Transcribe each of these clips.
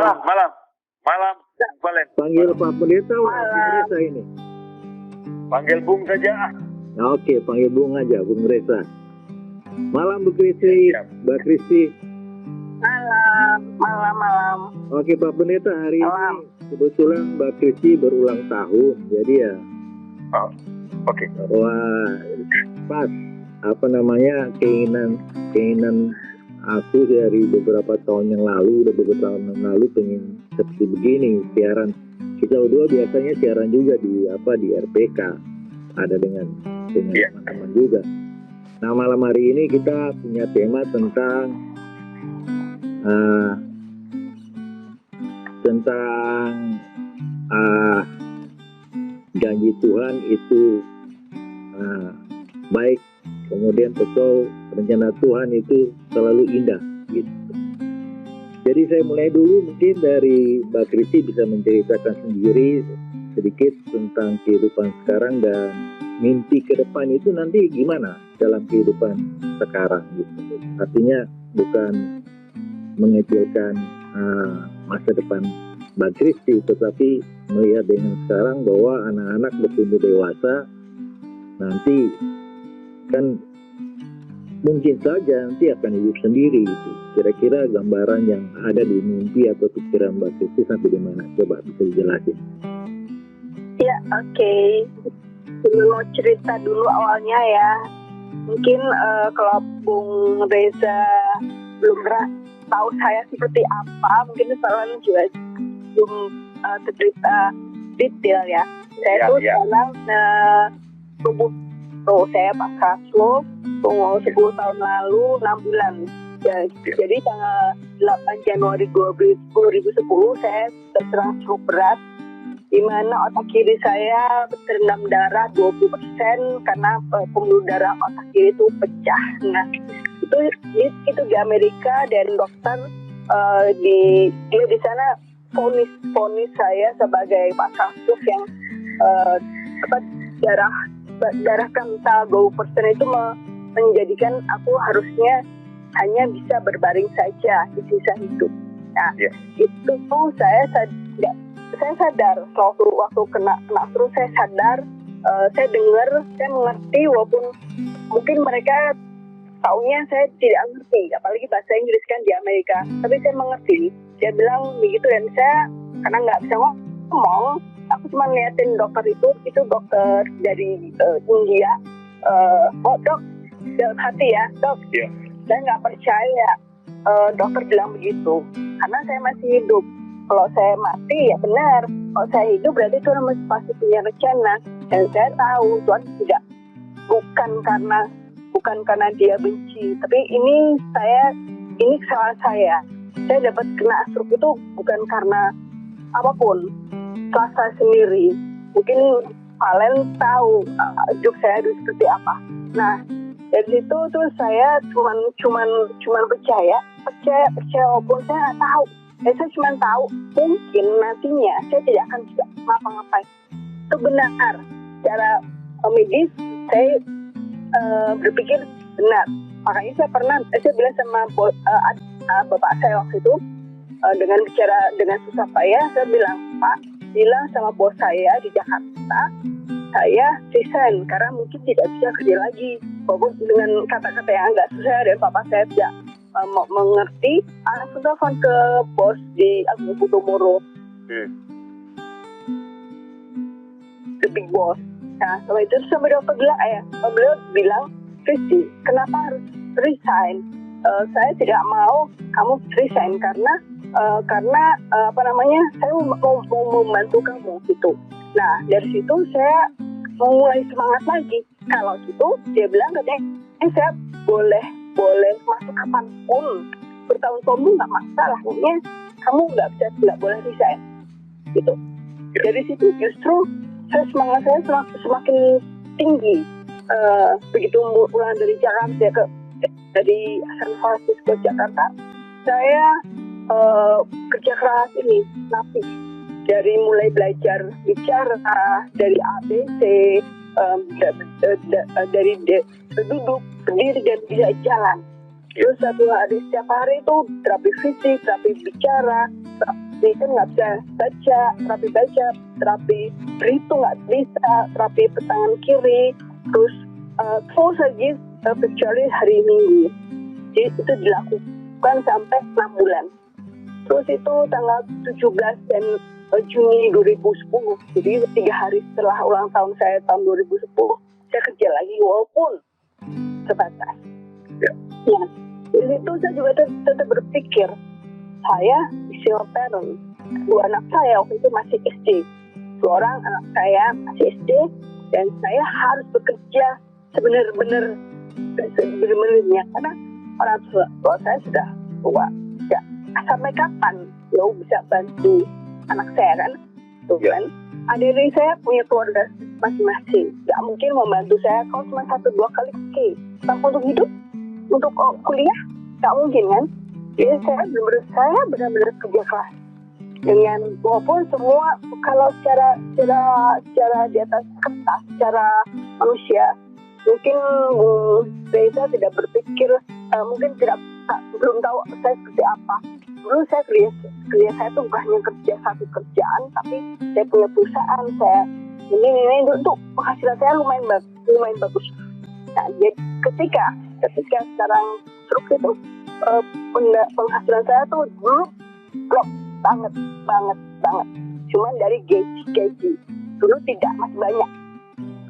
Malam, malam, Valen. Panggil Pak Pendeta Bung Reza ini. Panggil Bung saja. Nah, oke, panggil Bung aja, Bung Reza. Malam Bu Kristi, Mbak Kristi. Malam. Oke Pak Pendeta, hari Malam. ini kebetulan Mbak Kristi berulang tahun, jadi ya. Oh, oke. Wah, pas keinginan aku dari beberapa tahun yang lalu, udah beberapa tahun yang lalu pengen seperti begini siaran. Kita berdua biasanya siaran juga di RPK, ada dengan teman-teman juga. Nah, malam hari ini kita punya tema tentang janji Tuhan itu baik, kemudian atau rencana Tuhan itu selalu indah gitu. Jadi saya mulai dulu, mungkin dari Mbak Kristi bisa menceritakan sendiri sedikit tentang kehidupan sekarang dan mimpi ke depan itu nanti gimana dalam kehidupan sekarang gitu. Artinya bukan mengecilkan masa depan Mbak Kristi, tetapi melihat dengan sekarang bahwa anak-anak bertumbuh dewasa nanti kan mungkin saja nanti akan hidup sendiri gitu. Kira-kira gambaran yang ada di mimpi atau pikiran Mbak Kristi sampai di mana? Coba bisa dijelasin. Ya, oke. Mau cerita dulu awalnya ya. Mungkin kalau Bung Reza belum pernah tahu saya seperti apa, mungkin soalnya juga belum tercerita detail ya. Saya tuh sekarang saya pasrah stroke umur 10 tahun lalu 6 bulan. Jadi tanggal 8 Januari 2010 saya terserang stroke berat, di mana otak kiri saya terendam darah 20% karena pembuluh darah otak kiri itu pecah. Nah, itu di Amerika, dan dokter dia di sana vonis saya sebagai pasrah stroke yang darah kental 20% itu menjadikan aku harusnya hanya bisa berbaring saja di sisa hidup. Nah, itu saya sadar waktu kena stroke, saya sadar, saya dengar, saya mengerti, walaupun mungkin mereka taunya saya tidak ngerti, apalagi bahasa Inggris kan di Amerika, tapi saya mengerti. Dia bilang begitu, dan saya karena nggak bisa ngomong, aku cuma liatin dokter itu dokter dari India. Dok, dalam hati ya, dok. Yeah. Saya nggak percaya dokter bilang begitu, karena saya masih hidup. Kalau saya mati ya benar, kalau saya hidup berarti Tuhan pasti punya rencana. Dan saya tahu Tuhan bukan karena dia benci, tapi ini kesalahan saya. Saya dapat kena stroke itu bukan karena apapun, salah saya sendiri. Mungkin kalian tahu hidup saya itu seperti apa. Nah, dari situ tuh saya cuman percaya walaupun saya nggak tahu. Saya cuma tahu mungkin nantinya saya tidak akan bisa ngapa-ngapain. Itu benar. Secara medis saya berpikir benar. Makanya saya bilang sama bapak saya waktu itu, dengan bicara dengan susah payah, saya bilang, Pak, bilang sama bos saya di Jakarta, saya resign karena mungkin tidak bisa kerja lagi. Walaupun dengan kata-kata yang agak susah dan papa saya tidak mengerti, langsung telepon ke bos di Agung Podomoro, the big boss. Nah, setelah itu sampai dokter bilang, Kristi, kenapa harus resign? Saya tidak mau kamu resign karena saya mau membantu kamu gitu. Nah, dari situ saya mulai semangat lagi. Kalau gitu dia bilang katanya, saya boleh masuk kapanpun, bertahun-tahun nggak masalah. Pokoknya kamu nggak boleh resign gitu. Dari situ justru semangat saya semakin tinggi. Begitu pulang dari Jakarta dari San Francisco Jakarta, saya kerja keras ini, lapis. Dari mulai belajar bicara, dari ABC, dari duduk, berdiri, dan bisa jalan. Terus setiap hari itu terapi fisik, terapi bicara, terapi kan nggak bisa baca, terapi berhitung nggak bisa, terapi tangan kiri, terus lagi kecuali hari Minggu. Jadi itu dilakukan sampai 6 bulan. Terus itu tanggal 17 dan Juni 2010. Jadi 3 hari setelah ulang tahun saya tahun 2010, saya kerja lagi walaupun terbatas. Ya. Di situ saya juga tetap berpikir, saya single parent, 2 anak saya waktu itu masih SD, 2 orang anak saya masih SD, dan saya harus bekerja sebenar-benarnya karena orang tua saya sudah tua. Ya, sampai kapan ya bisa bantu anak saya kan? Tuh kan? Adik-adik saya punya keluarga masing-masing, nggak mungkin membantu saya kalau cuma 1-2 kali tanpa untuk hidup. Untuk kuliah nggak mungkin kan? Jadi saya benar-benar kerja keras dengan walaupun semua kalau secara di atas kertas, secara manusia mungkin Reza tidak berpikir, mungkin belum tahu saya seperti apa. Dulu saya kerja saya tuh bukan hanya kerja satu kerjaan, tapi saya punya perusahaan, saya ini untuk penghasilan saya lumayan bagus. Nah, jadi ketika sekarang truk itu penghasilan saya tuh dulu drop banget. Cuman dari gaji dulu tidak, masih banyak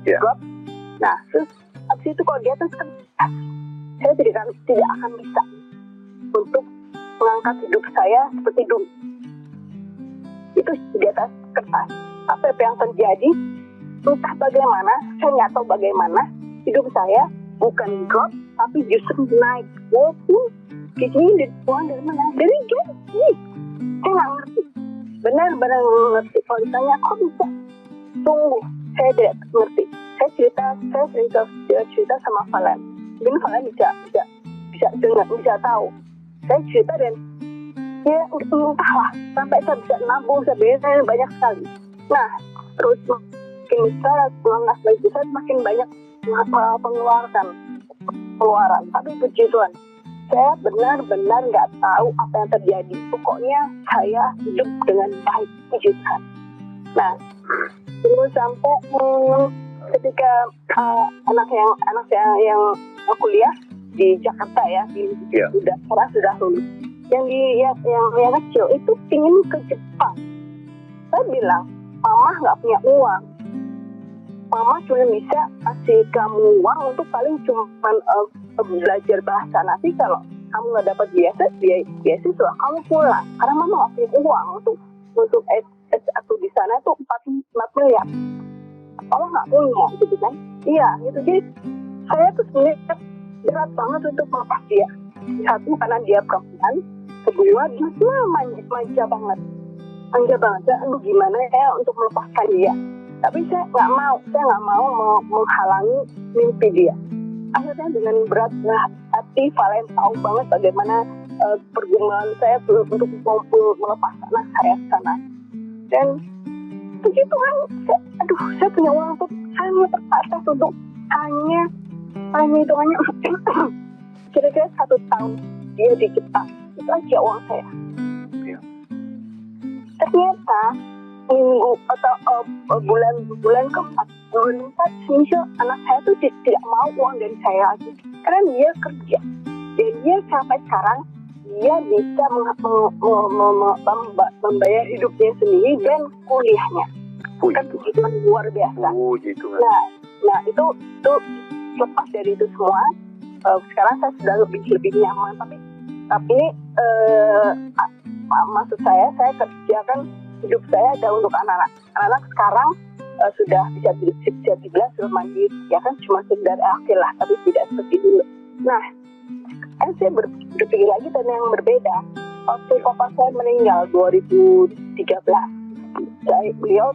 drop. Nah, terus habis itu kalau di atas kan saya tidak akan bisa untuk mengangkat hidup saya seperti dulu. Itu di atas kertas. Apa yang terjadi? Entah bagaimana, saya nggak tahu bagaimana hidup saya bukan drop, tapi justru naik. Walaupun gajinya uang dari mana? Dari gaji. Saya nggak ngerti. Benar-benar ngerti. Kalau ditanya, kok bisa? Tunggu, saya tidak ngerti. Saya cerita sama Valen. Mungkin Valen bisa dengar, bisa tahu. Saya cerita dan ya entahlah, sampai saya bisa nabung, saya bayar banyak sekali. Nah, terus makin besar, makin banyak pengeluaran. Tapi puji Tuhan, saya benar-benar nggak tahu apa yang terjadi. Pokoknya saya hidup dengan baik, puji Tuhan. Nah, terus sampai ketika anak yang kuliah di Jakarta ya, sudah lulus. Yang kecil itu ingin ke Jepang. Saya bilang, Mama nggak punya uang. Mama cuma bisa kasih kamu uang untuk paling cuma belajar bahasa. Nanti kalau kamu nggak dapat beasiswa, kamu pulang. Karena Mama nggak punya uang untuk S1 di sana tuh 4 miliar. Mama nggak punya, gitu kan? Iya, gitu. Jadi saya tuh sebenarnya berat banget untuk melepas dia. Satu, karena dia perempuan. Kedua, dia manja banget. Aduh, gimana ya untuk melepaskan dia? Tapi saya nggak mau menghalangi mimpi dia. Akhirnya dengan berat hati, Valen tahu banget bagaimana pergumulan saya untuk melepas anak saya ke sana. Dan begitu kan, saya punya uang untuk hanya terbatas untuk hanya kira-kira 1 tahun dia di Jepang. Itu aja uang saya. Ternyata minggu atau bulan keempat misal anak saya tuh tidak mau uang dari saya lagi karena dia kerja dan dia sampai sekarang dia bisa membayar hidupnya sendiri dan kuliahnya. Kan begitu luar biasa. Nah itu lepas dari itu semua, sekarang saya sudah lebih nyaman. Tapi maksud saya kerjakan hidup saya ada untuk anak-anak. Anak sekarang sudah bisa dibilang sudah mandiri, ya kan, cuma sekedar akhir lah, tapi tidak seperti dulu. Nah, saya berpikir lagi tentang yang berbeda. Waktu papa saya meninggal 2013, beliau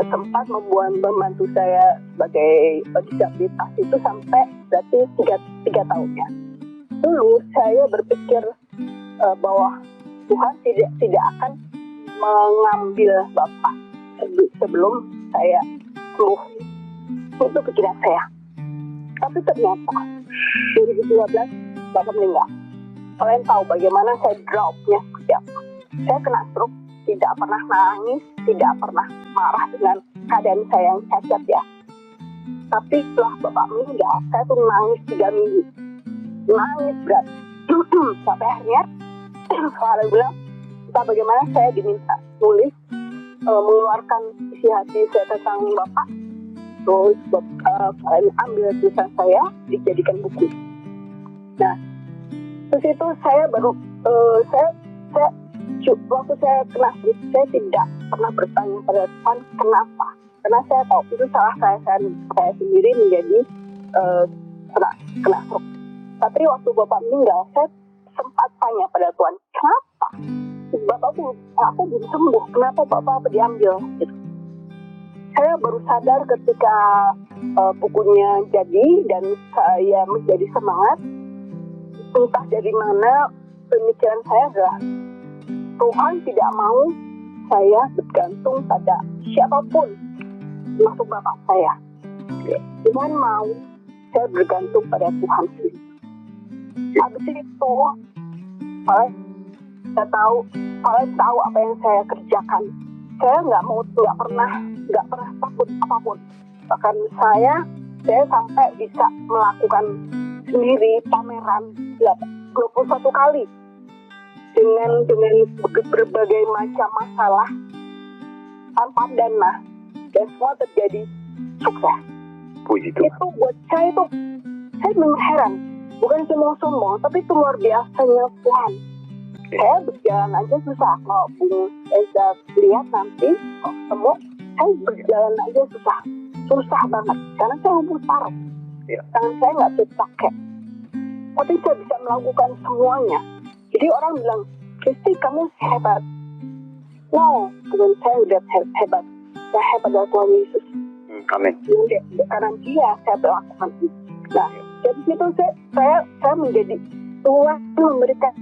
sempat membantu saya sebagai disabilitas itu sampai berarti 3 tahunnya. Dulu saya berpikir bahwa Tuhan tidak akan mengambil Bapak sebelum saya sembuh. Itu pikiran saya. Tapi ternyata 2013 Bapak meninggal. Kalian tahu bagaimana saya dropnya seperti apa. Saya kena stroke, tidak pernah nangis, tidak pernah marah dengan keadaan saya yang cacat ya. Tapi setelah Bapak meninggal, saya tuh nangis 3 minggu. Nangis berat. Sampai akhirnya, saya bilang, entah bagaimana saya diminta nulis, mengeluarkan isi hati saya tentang Bapak. Terus kalian ambil tulisan saya, dijadikan buku. Nah, terus itu saya baru, waktu saya kena stroke, saya tidak pernah bertanya pada Tuhan kenapa. Karena saya tahu itu salah saya sendiri menjadi kena stroke. Tapi waktu Bapak meninggal, saya sempat tanya pada Tuhan, kenapa? Aku belum sembuh, kenapa Bapak diambil? Gitu. Saya baru sadar ketika bukunya jadi dan saya menjadi semangat. Entah dari mana pemikiran saya adalah Tuhan tidak mau saya bergantung pada siapapun, termasuk Bapak saya. Tuhan mau saya bergantung pada Tuhan sendiri. Habis itu, kalian tahu apa yang saya kerjakan. Saya nggak pernah takut apapun. Bahkan saya sampai bisa melakukan sendiri pameran 21 kali dengan berbagai macam masalah tanpa dana, dan semua terjadi sukses. Puji Tuhan. Itu buat saya itu, saya heran, bukan sombong, tapi itu luar biasanya Tuhan. Saya berjalan aja susah. Kalau Bung Eza lihat nanti, kalau ketemu, saya berjalan aja susah banget, karena saya lumpuh paruh. Tangan saya nggak bisa pakai, tapi saya bisa melakukan semuanya. Jadi orang bilang, Kristi kamu hebat. No, bukan saya udah hebat. Saya hebat dari Tuhan Yesus. Amin. Karena Dia saya melakukan itu. Nah, jadi itu saya menjadi Tuhan memberikan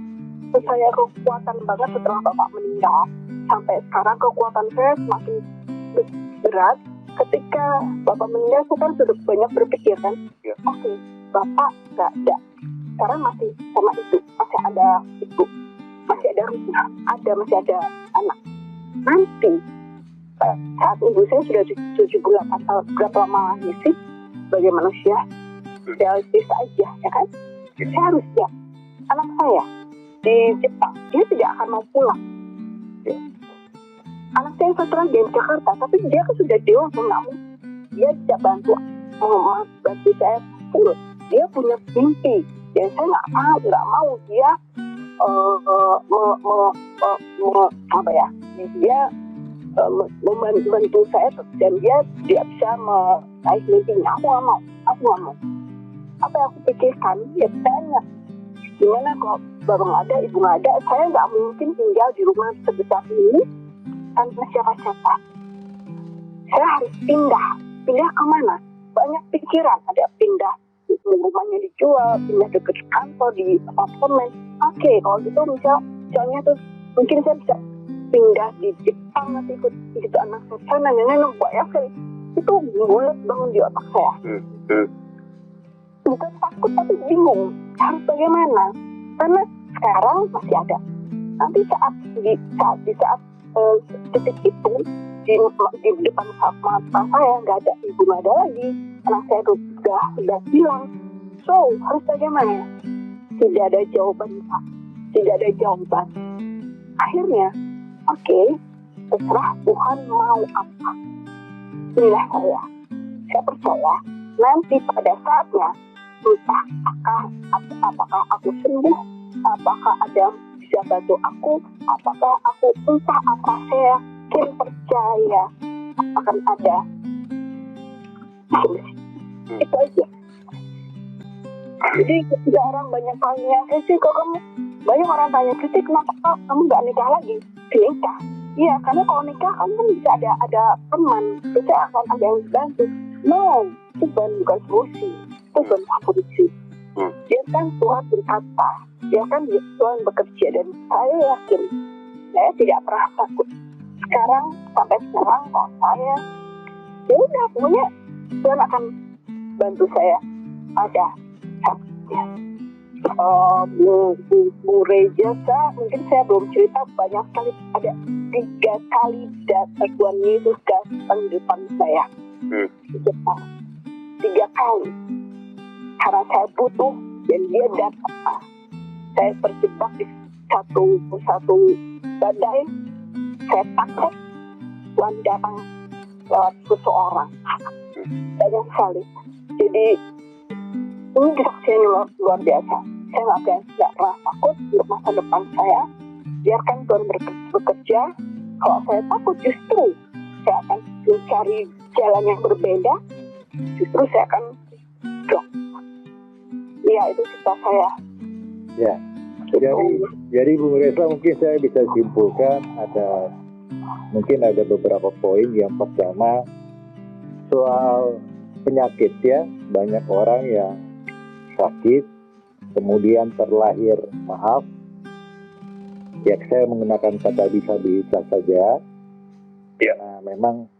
saya kekuatan banget setelah Bapak meninggal. Sampai sekarang kekuatan saya semakin berat. Ketika Bapak meninggal, saya kan sudah banyak berpikir kan, oke, Bapak nggak ada. Sekarang masih sama itu, masih ada ibu, masih ada rumah, masih ada anak. Nanti saat ibu saya sudah 78 tahun, berapa lama lagi sih sebagai manusia realistis aja, ya kan? Saya harus siap. Anak saya di Jepang, dia tidak akan mau pulang. Anak saya satu lagi di Jakarta, tapi dia kan sudah dewasa, dia tidak bantu saya urus. Dia punya mimpi, dan saya nggak mau dia membantu saya, dan dia tidak bisa meraih mimpinya. Aku nggak mau. Apa yang aku pikirkan, ya tanya, gimana kalau bapak nggak ada, ibu nggak ada, saya nggak mungkin tinggal di rumah sebesar ini tanpa siapa-siapa. Saya harus pindah kemana? Banyak pikiran, ada pindah, rumahnya dijual, pindah dekat kantor, di apartemen. Oke, kalau gitu misalnya tuh mungkin saya bisa pindah di Jepang, nanti ikut anak saya sana, nenek banyak sekali. Itu bulat bangun di otak saya. Bukan takut, tapi bingung harus bagaimana, karena sekarang masih ada. Nanti saat detik itu di depan mata saya nggak ada, ibu nggak ada lagi, anak saya sudah hilang. So harus bagaimana? Tidak ada jawaban, Pak. Tidak ada jawaban. Akhirnya, oke, terserah Tuhan mau apa. Inilah saya. Saya percaya nanti pada saatnya, entah apakah aku sembuh, apakah ada bisa bantu aku, apakah aku entah apa, saya yakin percaya akan ada solusi. Itu aja. Jadi ketika orang banyak tanya, Kristi kok kamu, banyak orang tanya, Kristi kenapa kamu nggak nikah lagi? Nikah? Iya, karena kalau nikah kamu kan bisa ada teman, bisa akan ada yang bantu. No, itu bukan solusi, itu bukan solusi. Dia kan Tuhan berkata, dia kan Tuhan bekerja, dan saya yakin saya tidak pernah takut. Sampai sekarang kalau saya, ya udah, pokoknya Tuhan akan bantu saya ada saatnya. Bu Reja, mungkin saya belum cerita, banyak sekali, ada 3 kali Tuhan Yesus datang di depan saya di Jepang, 3 kali, karena saya butuh dan dia datang. Saya terjebak di satu badai, saya takut, Tuhan datang lewat seseorang, banyak sekali. Jadi ini kesaksian luar biasa. Saya nggak pernah takut untuk masa depan saya. Biarkan Tuhan bekerja. Kalau saya takut, justru saya akan mencari jalan yang berbeda. Justru saya akan drop. Iya, itu cerita saya. Ya. Jadi Bung Reza, mungkin saya bisa simpulkan mungkin ada beberapa poin. Yang pertama soal penyakit, ya, banyak orang yang sakit kemudian terlahir, ya saya menggunakan kata disabilitas saja. Ya. Nah, memang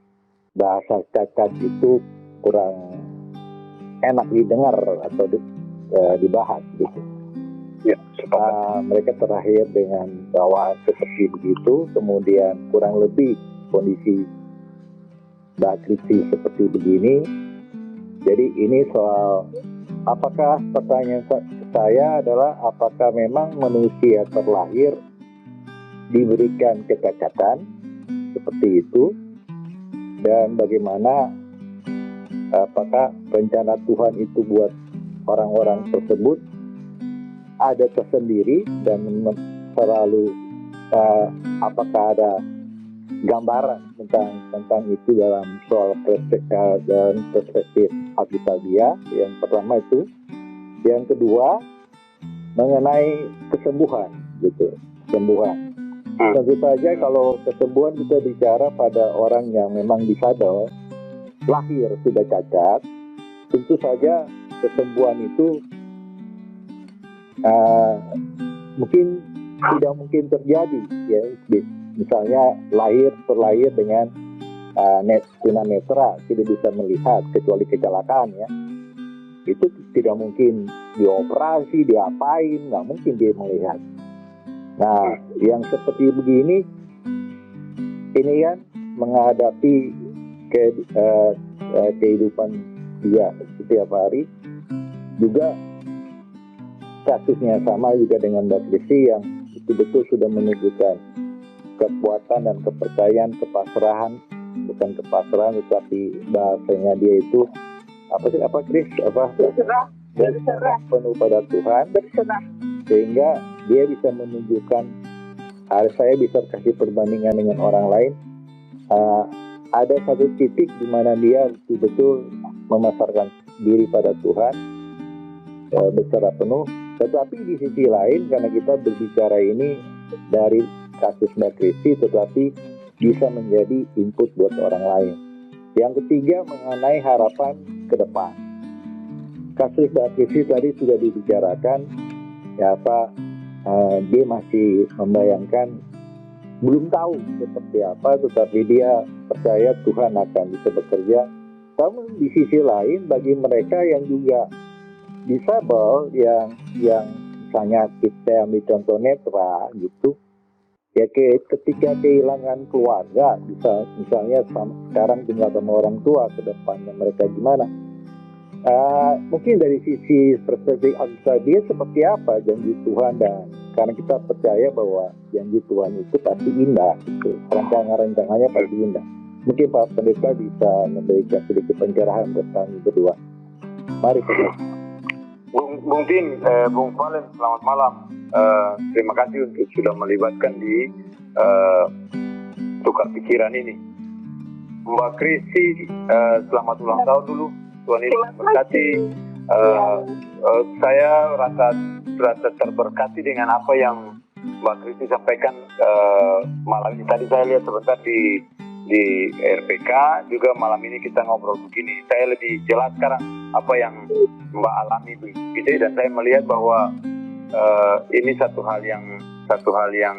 bahasa cacat itu kurang enak didengar atau dibahas gitu. Ya, mereka terlahir dengan bawaan seperti begitu, kemudian kurang lebih kondisi Mbak Kristi seperti begini. Jadi ini soal apakah, pertanyaan saya adalah apakah memang manusia terlahir diberikan kecacatan seperti itu, dan bagaimana apakah rencana Tuhan itu buat orang-orang tersebut ada tersendiri, dan selalu apakah ada gambaran tentang itu dalam soal perspektif Alkitabiah. Yang pertama itu. Yang kedua mengenai kesembuhan gitu, kesembuhan. Tentu saja kalau kesembuhan kita bicara pada orang yang memang difabel, lahir sudah cacat, tentu saja kesembuhan itu mungkin tidak mungkin terjadi, ya. Misalnya terlahir dengan tunanetra, tidak bisa melihat kecuali kecelakaan, ya. Itu tidak mungkin dioperasi, diapain, nggak mungkin dia melihat. Nah, yang seperti begini, ini kan menghadapi kehidupan dia setiap hari. Juga kasusnya sama juga dengan Mbak Kristi yang betul-betul sudah menunjukkan kekuatan dan kepercayaan, kepasrahan, bukan kepasrahan tetapi bahasanya dia itu berserah penuh pada Tuhan, sehingga dia bisa menunjukkan, saya bisa kasih perbandingan dengan orang lain, ada satu titik di mana dia betul-betul memasarkan diri pada Tuhan secara penuh. Tetapi di sisi lain, karena kita berbicara ini dari kasus Mbak Kristi, tetapi bisa menjadi input buat orang lain. Yang ketiga mengenai harapan ke depan. Kasus Mbak Kristi tadi sudah dibicarakan, ya dia masih membayangkan, belum tahu seperti apa, tetapi dia percaya Tuhan akan bisa bekerja. Namun di sisi lain, bagi mereka yang juga disabel, yang misalnya kita ambil contoh netra gitu, ya ketika kehilangan keluarga, misalnya sekarang tinggal sama orang tua, ke depannya mereka gimana? Mungkin dari sisi perspektif Alkitab seperti apa janji Tuhan, dan karena kita percaya bahwa janji Tuhan itu pasti indah, gitu. Rancangannya pasti indah. Mungkin Pak Pendeta bisa memberikan sedikit pencerahan buat kami berdua. Mari kita. Bung Tin, Bung Valen, selamat malam. Terima kasih untuk sudah melibatkan di tukar pikiran ini. Mbak Kristi, selamat ulang tahun dulu. Tuhan Yesus berkati. Saya rasa terberkati dengan apa yang Mbak Kristi sampaikan malam ini. Tadi saya lihat sebentar di RPK, juga malam ini kita ngobrol begini. Saya lebih jelas sekarang apa yang Mbak alami begitu, dan saya melihat bahwa ini satu hal yang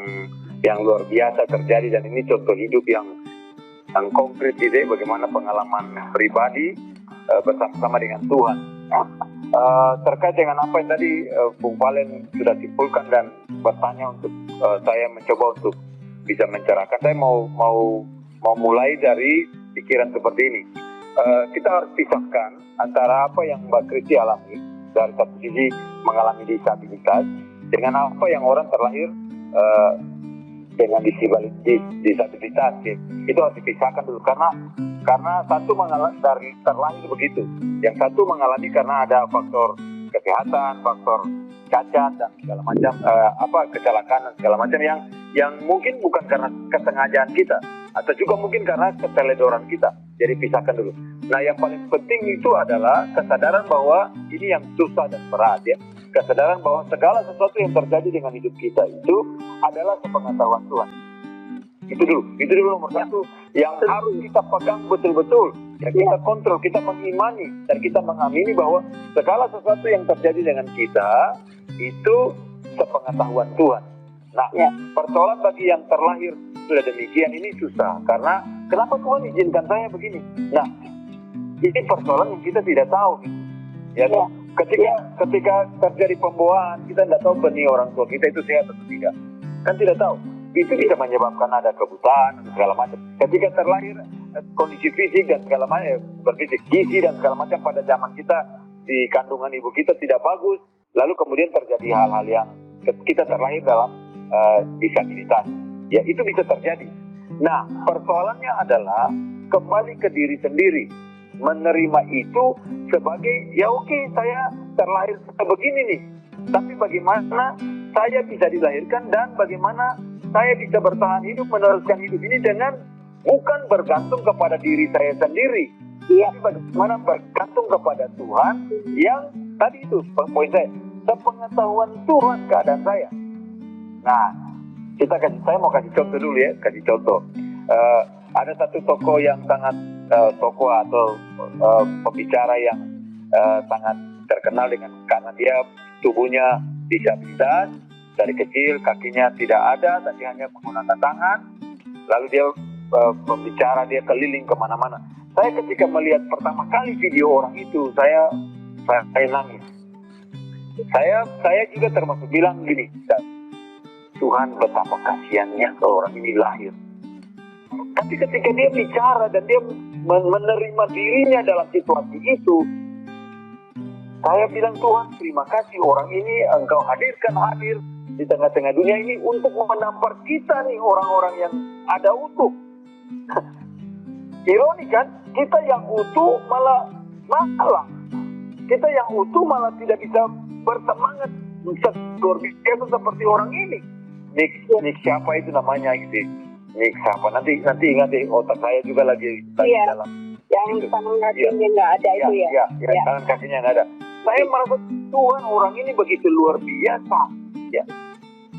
luar biasa terjadi, dan ini contoh hidup yang konkret, bagaimana pengalaman pribadi bersama-sama dengan Tuhan. Terkait dengan apa yang tadi Bung Valen sudah simpulkan dan bertanya untuk saya mencoba untuk bisa mencerahkan, saya mau mulai dari pikiran seperti ini. Kita harus pisahkan antara apa yang Mbak Kristi alami dari satu sisi mengalami disabilitas dengan apa yang orang terlahir dengan disabilitas. Itu harus dipisahkan dulu karena satu mengalami dari terlahir begitu, yang satu mengalami karena ada faktor kesehatan, faktor cacat dan segala macam kecelakaan dan segala macam yang mungkin bukan karena kesengajaan kita atau juga mungkin karena keteledoran kita. Jadi pisahkan dulu. Nah, yang paling penting itu adalah kesadaran bahwa ini yang susah dan berat, ya. Kesadaran bahwa segala sesuatu yang terjadi dengan hidup kita itu adalah sepengetahuan Tuhan. Itu dulu nomor satu yang harus kita pegang betul-betul, ya, kita kontrol, kita mengimani dan kita mengamini bahwa segala sesuatu yang terjadi dengan kita itu sepengetahuan Tuhan. Nah, persoalan bagi yang terlahir sudah demikian ini susah, karena kenapa Tuhan izinkan saya begini? Nah, ini persoalan yang kita tidak tahu, ya. Ketika terjadi pembawaan, kita tidak tahu benih orang tua kita itu sehat atau tidak, kan tidak tahu. Itu bisa menyebabkan ada kebutaan dan segala macam. Ketika terlahir kondisi fisik dan segala macam, seperti gizi dan segala macam pada zaman kita di kandungan ibu kita tidak bagus, lalu kemudian terjadi hal-hal yang kita terlahir dalam disabilitas. Ya, itu bisa terjadi. Nah, persoalannya adalah kembali ke diri sendiri, menerima itu sebagai ya oke, saya terlahir begini nih, tapi bagaimana saya bisa dilahirkan dan bagaimana saya bisa bertahan hidup, meneruskan hidup ini dengan bukan bergantung kepada diri saya sendiri, tapi bagaimana bergantung kepada Tuhan yang tadi itu poin saya, sepengetahuan Tuhan keadaan saya. Nah, saya mau kasih contoh dulu, ya, kasih contoh. Ada satu tokoh yang sangat tokoh atau pembicara yang sangat terkenal karena dia tubuhnya disabilitas. Dari kecil kakinya tidak ada, tapi hanya menggunakan tangan. Lalu dia pembicara, dia keliling kemana-mana. Saya ketika melihat pertama kali video orang itu, saya nangis. Saya juga termasuk bilang gini, Tuhan betapa kasihannya orang ini lahir. Tapi ketika dia bicara dan dia menerima dirinya dalam situasi itu, saya bilang, Tuhan terima kasih, orang ini Engkau hadir di tengah-tengah dunia ini untuk menampar kita nih, orang-orang yang ada utuh. Ironi kan, kita yang utuh malah kita yang utuh malah tidak bisa bersemangat luar biasa seperti orang ini. Nick siapa itu namanya gitu? Nick siapa? Nanti ingat deh, otak saya juga lagi dalam yang tangan kakinya nggak ada itu ya. Tangan kakinya nggak ada. Saya merasa Tuhan, orang ini begitu luar biasa, ya.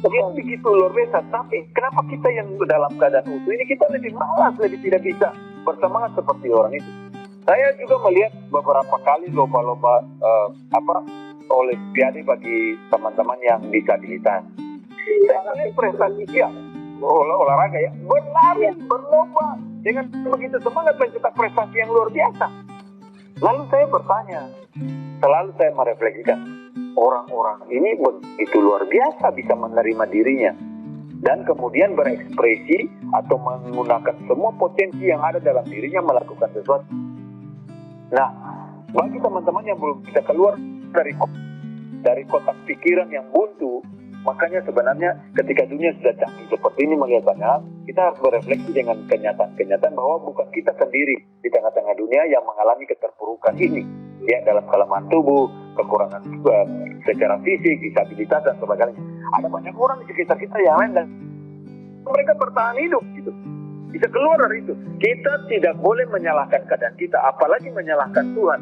Dia begitu luar biasa, tapi kenapa kita yang dalam keadaan utuh ini kita lebih malas, lebih tidak bisa bersemangat seperti orang itu. Saya juga melihat beberapa kali lomba-lomba olimpiade bagi teman-teman yang disabilitas. Saya melihat prestasi dia, olahraga ya, berlari, berlomba dengan begitu semangat mencetak prestasi yang luar biasa. Lalu saya bertanya, selalu saya merefleksikan, orang-orang ini begitu luar biasa bisa menerima dirinya dan kemudian berekspresi atau menggunakan semua potensi yang ada dalam dirinya melakukan sesuatu. Nah, bagi teman-teman yang belum bisa keluar dari kotak pikiran yang buntu, makanya sebenarnya ketika dunia sudah canggih seperti ini melihatnya, kita harus berefleksi dengan kenyataan bahwa bukan kita sendiri di tengah-tengah dunia yang mengalami keterpurukan ini, ya, dalam kelemahan tubuh, kekurangan secara fisik, disabilitas dan sebagainya. Ada banyak orang di sekitar kita yang lain dan mereka bertahan hidup gitu, bisa keluar dari itu. Kita tidak boleh menyalahkan keadaan kita, apalagi menyalahkan Tuhan.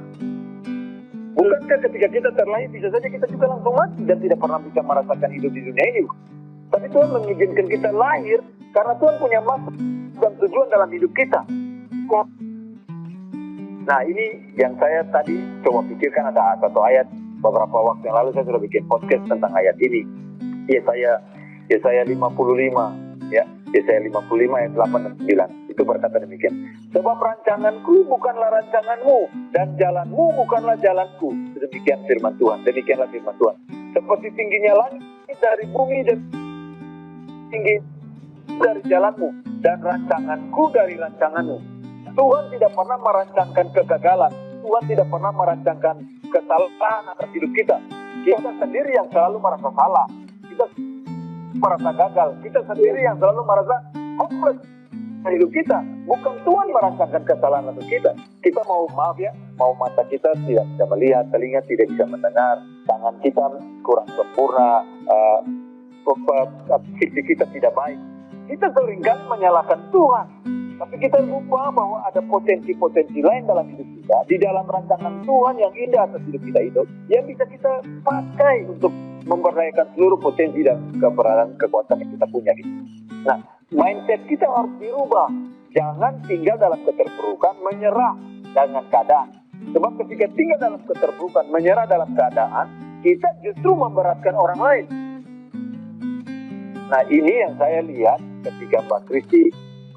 Bukankah ketika kita terlahir bisa saja kita juga langsung mati dan tidak pernah bisa merasakan hidup di dunia ini? Tapi Tuhan mengizinkan kita lahir karena Tuhan punya maksud dan tujuan dalam hidup kita. Nah, ini yang saya tadi coba pikirkan, ada satu ayat beberapa waktu yang lalu saya sudah bikin podcast tentang ayat ini. Yesaya 55 ya. Yesaya 55 ayat 8 dan 9. Itu berkata demikian. Sebab rancanganku bukanlah rancanganmu dan jalanmu bukanlah jalanku. sedemikian firman Tuhan. Demikianlah firman Tuhan. Seperti tingginya langit dari bumi dan tinggi dari jalanmu dan rancanganku dari rancanganmu. Tuhan tidak pernah merancangkan kegagalan. Tuhan tidak pernah merancangkan kesalahan atas hidup kita. Kita sendiri yang selalu merasa salah. Kita merasa gagal. Kita sendiri yang selalu merasa hopeless hidup kita. Bukan Tuhan merancangkan kesalahan atas kita. Kita mau mata kita tidak bisa melihat, telinga tidak bisa mendengar, tangan kita kurang sempurna, fisik kita tidak baik. Kita seringkali menyalahkan Tuhan, tapi kita lupa bahwa ada potensi-potensi lain dalam hidup kita, di dalam rancangan Tuhan yang indah atas hidup kita itu, yang bisa kita pakai untuk memberdayakan seluruh potensi dan keberadaan kekuatan yang kita punya gitu. Nah, mindset kita harus dirubah. Jangan tinggal dalam keterpurukan, menyerah dengan keadaan. Sebab ketika tinggal dalam keterpurukan, menyerah dalam keadaan, kita justru memberatkan orang lain. Nah, ini yang saya lihat ketika Mbak Kristi,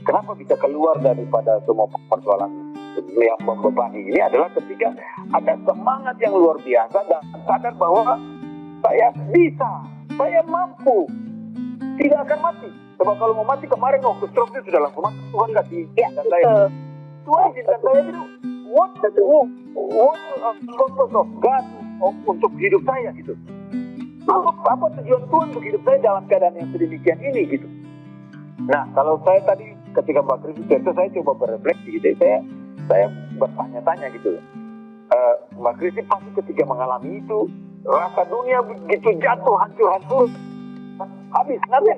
kenapa bisa keluar daripada semua persoalan yang membebani ini adalah ketika ada semangat yang luar biasa dan sadar bahwa saya bisa, saya mampu, tidak akan mati. Sebab kalau mau mati kemarin waktu stroke itu sudah langsung mati. Tuhan kasih izinkan saya. Tuhan izinkan saya itu what purpose of God untuk hidup saya gitu. Apa tujuan Tuhan untuk hidup saya dalam keadaan yang sedemikian ini gitu. Nah, kalau saya tadi ketika Mbak Kristi cerita, saya coba berefleksi gitu. Saya bertanya-tanya gitu. Mbak Kristi pasti ketika mengalami itu rasa dunia begitu jatuh, hancur-hancur, habis nanti.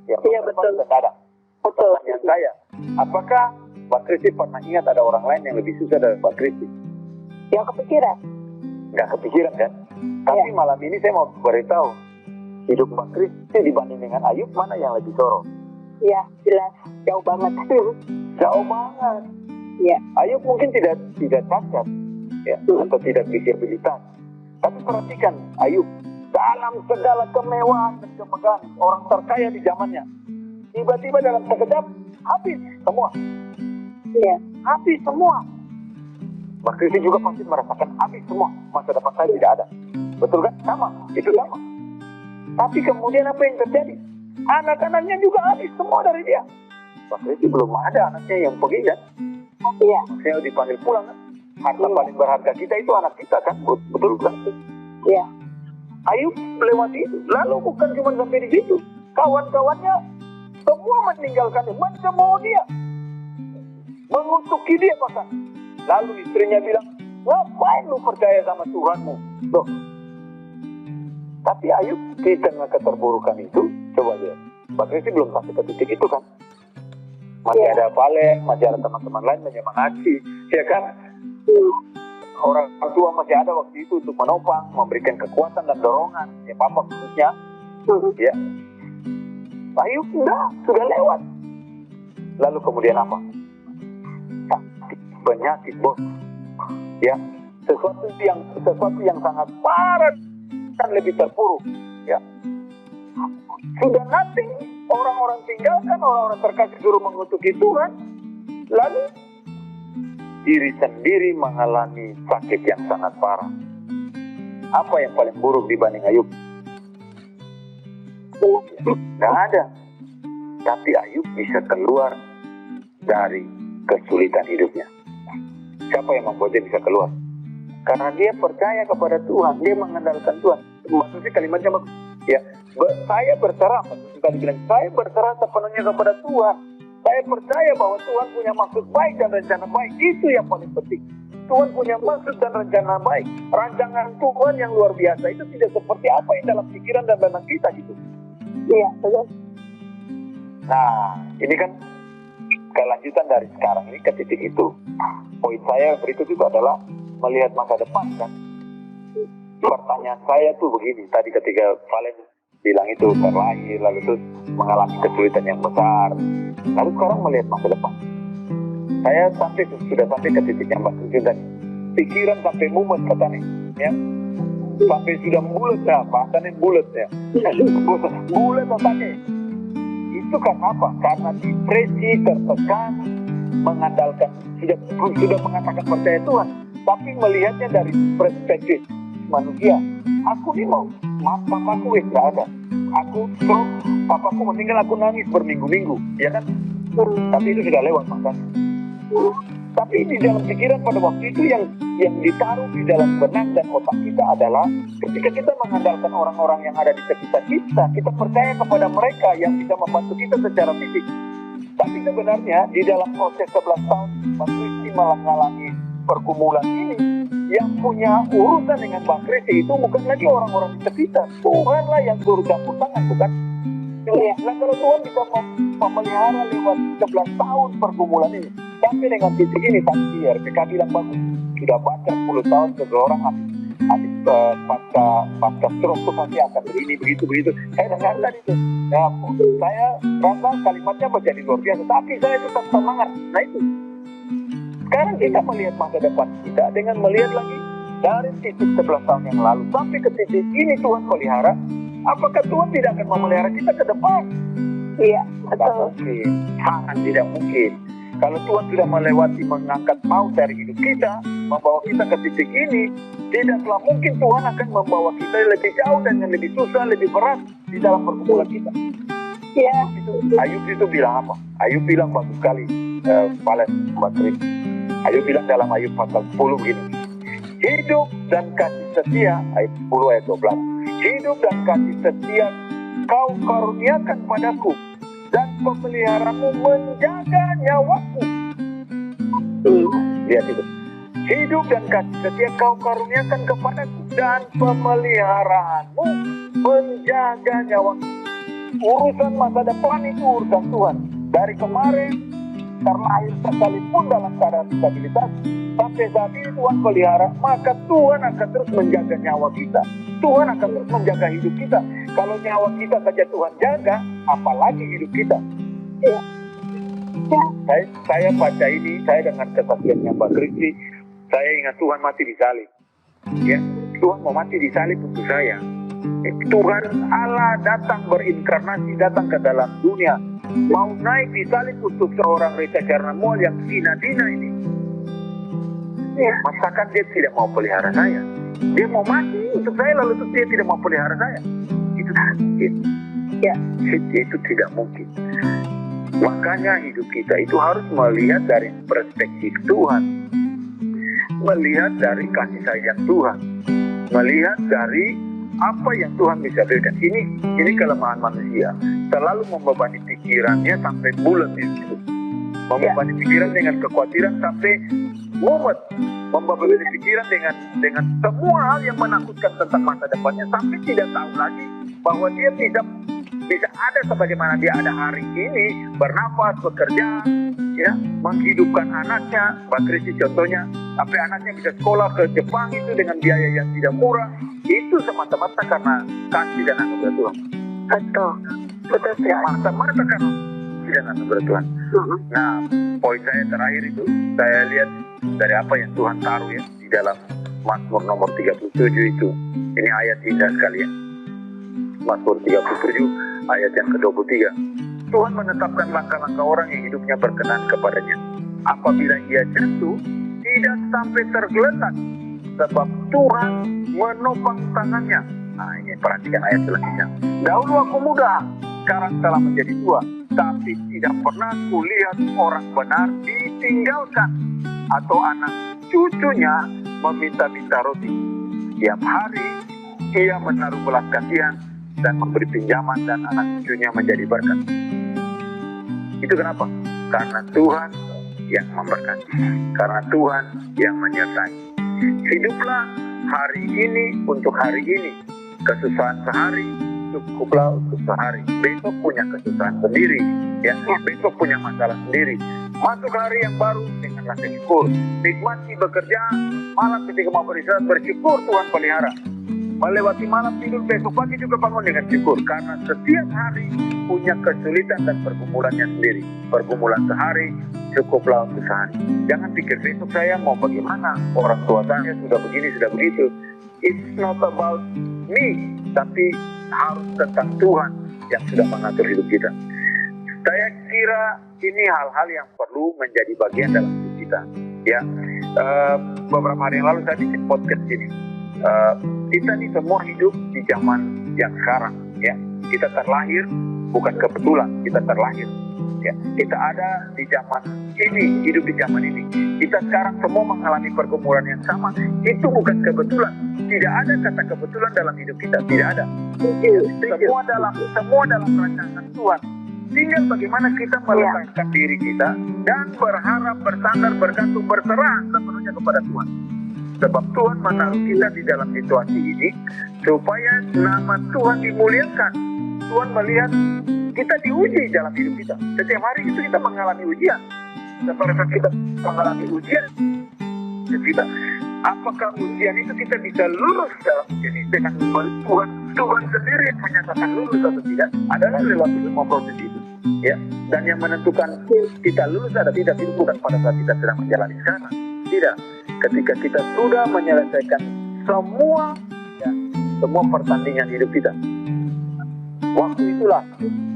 Ya betul. Ada. Betul. Pertanyaan saya, apakah Mbak Kristi pernah ingat ada orang lain yang lebih susah dari Mbak Kristi? Yang kepikiran? Nggak kepikiran kan? Tapi malam ini saya mau beritahu, hidup Mbak Kristi dibanding dengan Ayub, mana yang lebih sorong? Ya, jelas. Jauh banget. Jauh banget. Ya. Ayub mungkin tidak cacat, ya, atau tidak disabilitas. Tapi perhatikan Ayub, dalam segala kemewahan dan kemegahan orang terkaya di zamannya, tiba-tiba dalam sekejap habis semua. Iya, habis semua. Mbak Kristi juga pasti merasakan habis semua, masa depan saya tidak ada. Betul kan? Sama, itu sama. Tapi kemudian apa yang terjadi? Anak-anaknya juga habis semua dari dia. Mbak Kristi belum ada anaknya yang pergi kan? Iya. Saya dipanggil pulang kan? Harta paling berharga kita itu anak kita kan? Betul kan? Iya. Ayub lewati itu. Lalu bukan cuma sampai di situ. Kawan-kawannya semua meninggalkannya, mencemooh dia, mengutuki dia bahkan. Lalu istrinya bilang, ngapain lu percaya sama Tuhanmu? Loh. Tapi Ayub di tengah keterburukan itu, coba lihat. Mbak Kristi belum sampai ke titik itu kan? Masih ada Valen, masih ada teman-teman lain menyemangati, ya kan? Orang tua masih ada waktu itu untuk menopang, memberikan kekuatan dan dorongan, ya papa khususnya, ya. Ayub sudah lewat. Lalu kemudian apa? Penyakit bos, ya, sesuatu yang sangat parah dan lebih terpuruk, ya. Sudah nanti orang-orang tinggalkan, orang-orang terkasih suruh mengutuki Tuhan, lalu diri sendiri mengalami sakit yang sangat parah. Apa yang paling buruk dibanding Ayub? Tidak ada. Tapi Ayub bisa keluar dari kesulitan hidupnya. Siapa yang membuat dia bisa keluar? Karena dia percaya kepada Tuhan, dia mengandalkan Tuhan. Maksudnya kalimatnya ya, saya berserah, maksudnya bilang, saya berserah sepenuhnya kepada Tuhan. Saya percaya bahwa Tuhan punya maksud baik dan rencana baik. Itu yang paling penting. Tuhan punya maksud dan rencana baik. Rancangan Tuhan yang luar biasa itu tidak seperti apa yang dalam pikiran dan benak kita gitu. Iya, betul. Nah, ini kan kelanjutan dari sekarang ini ke titik itu. Poin saya berikut itu adalah melihat masa depan kan. Pertanyaan saya tuh begini, tadi ketika Valen bilang itu terlahir, lalu terus mengalami kesulitan yang besar. Lalu sekarang melihat masa depan. Saya sudah sampai ke titik yang Mbak Kristi tadi. Pikiran sampai mumet katanya, ya. Sampai sudah bulat ya, bahasanya bulat ya. Bulat otaknya. Itu karena apa? Karena depresi, tertekan, mengandalkan, sudah mengatakan percaya Tuhan, tapi melihatnya dari perspektif manusia. Aku ini mau, papaku nggak ada. Aku stroke, papaku meninggal, aku nangis berminggu-minggu, ya kan? Tapi itu sudah lewat makanya. Tapi di dalam pikiran pada waktu itu yang ditaruh di dalam benak dan otak kita adalah ketika kita mengandalkan orang-orang yang ada di sekitar kita percaya kepada mereka yang bisa membantu kita secara fisik. Tapi sebenarnya di dalam proses 11 tahun Mbak Kristi mengalami pergumulan ini, yang punya urusan dengan Mbak Kristi itu bukan lagi orang-orang di sekitar. Tuhanlah yang turut campur tangan, bukan? Nah, kalau Tuhan bisa memelihara lewat 11 tahun pergumulan ini, sampai dengan titik ini tadi RPK bilang bagus, sudah baca 10 tahun seseorang habis pasca stroke itu pasti akan begini, begitu. Saya dengarkan itu. Nah, saya rasa kalimatnya menjadi luar biasa, tapi saya tetap semangat. Nah itu. Sekarang kita melihat masa depan kita dengan melihat lagi dari titik 11 tahun yang lalu sampai ke titik ini Tuhan pelihara. Apakah Tuhan tidak akan memelihara kita ke depan? Iya, Tidak betul. mungkin, sangat tidak mungkin. Kalau Tuhan sudah melewati mengangkat maut dari hidup kita, membawa kita ke titik ini, tidaklah mungkin Tuhan akan membawa kita lebih jauh dan yang lebih susah, lebih berat di dalam pergumulan kita. Iya. Ayub itu bilang apa? Ayub bilang bagus sekali, Pales Mbak Kris. Ayub bilang dalam Ayub pasal 10 begini. Hidup dan kasih setia, ayat 10 ayat 12. Hidup dan kasih setia kau karuniakan padaku, dan pemeliharamu menjaga nyawaku. Lihat itu. Hidup dan kasih setia kau karuniakan kepadaku, dan pemeliharaanmu menjaga nyawaku. Urusan masa depan itu urusan Tuhan. Dari kemarin terlahir sekalipun dalam keadaan disabilitas, sampai saat ini Tuhan pelihara, maka Tuhan akan terus menjaga nyawa kita. Tuhan akan terus menjaga hidup kita. Kalau nyawa kita saja Tuhan jaga, apalagi hidup kita. Ya. Saya baca ini, saya dengan kesaksiannya Mbak Kristi, saya ingat Tuhan mati di salib. Ya, Tuhan mau mati di salib untuk saya. Tuhan Allah datang berinkarnasi, datang ke dalam dunia, mau naik di salib untuk seorang Reza Carnamoal yang dina ini. Ya, masakan dia tidak mau pelihara saya? Dia mau mati untuk saya, lalu terus dia tidak mau pelihara saya? Itu tidak mungkin. Ya, itu tidak mungkin. Makanya hidup kita itu harus melihat dari perspektif Tuhan, melihat dari kasih sayang Tuhan, melihat dari apa yang Tuhan bisa berikan. Ini kelemahan manusia, selalu membebani pikirannya sampai bulat itu, membebani pikiran dengan kekhawatiran sampai mumet, membebani pikiran dengan semua hal yang menakutkan tentang masa depannya, sampai tidak tahu lagi bahwa dia bisa ada sebagaimana dia ada hari ini, bernafas, bekerja, ya, menghidupkan anaknya. Mbak Kristi contohnya, sampai anaknya bisa sekolah ke Jepang itu dengan biaya yang tidak murah, itu semata-mata karena kasih dan anugerah Tuhan. Betul semata-mata karena kasih dan anugerah Tuhan. Nah, poin saya terakhir itu, saya lihat dari apa yang Tuhan taruh ya di dalam Mazmur nomor 37 itu. Ini ayat indah sekali ya. Mazmur 37 ayat yang ke-23. Tuhan menetapkan langkah-langkah orang yang hidupnya berkenan kepadanya. Apabila ia jatuh, tidak sampai tergeletak, sebab Tuhan menopang tangannya. Nah, ini perhatikan ayat selanjutnya. Dahulu aku muda, sekarang telah menjadi tua, tapi tidak pernah kulihat orang benar ditinggalkan, atau anak cucunya meminta-minta roti. Setiap hari ia menaruh belas kasihan dan memberi pinjaman, dan anak cucunya menjadi berkat. Itu kenapa? Karena Tuhan yang memberkati, karena Tuhan yang menyertai. Hiduplah hari ini untuk hari ini. Kesusahan sehari cukuplah untuk sehari. Besok punya kesusahan sendiri, ya. Besok punya masalah sendiri. Masuk hari yang baru dengan rasa syukur. Nikmati bekerja, malam ketika mau beristirahat bersyukur Tuhan pelihara. Melewati malam tidur, besok pagi juga bangun dengan syukur, karena setiap hari punya kesulitan dan pergumulannya sendiri. Pergumulan sehari cukuplah untuk sehari. Jangan pikir besok saya mau bagaimana, orang tua saya sudah begini, sudah begitu. It's not about me, tapi harus tentang Tuhan yang sudah mengatur hidup kita. Saya kira ini hal-hal yang perlu menjadi bagian dalam hidup kita. Ya, beberapa hari yang lalu saya bikin podcast ini. kita nih semua hidup di zaman yang sekarang, ya. Kita terlahir bukan kebetulan, kita terlahir, ya. Kita ada di zaman ini, hidup di zaman ini. Kita sekarang semua mengalami pergumulan yang sama. Itu bukan kebetulan. Tidak ada kata kebetulan dalam hidup kita, tidak ada. Semua dalam rancangan Tuhan. Tinggal bagaimana kita meletakkan diri kita dan berharap, bersandar, bergantung, berserah sepenuhnya kepada Tuhan. Sebab Tuhan menaruh kita di dalam situasi ini supaya nama Tuhan dimuliakan. Tuhan melihat kita diuji dalam hidup kita. Setiap hari itu kita mengalami ujian. Seperti kita mengalami ujian kita. Apakah ujian itu kita bisa lulus dalam ujian ini dengan Tuhan sendiri yang menyatakan lulus atau tidak adalah lewat semua proses itu, ya. Dan yang menentukan kita lulus atau tidak itu bukan pada saat kita sedang menjalani sekarang, tidak. Ketika kita sudah menyelesaikan semua, ya, semua pertandingan hidup kita, waktu itulah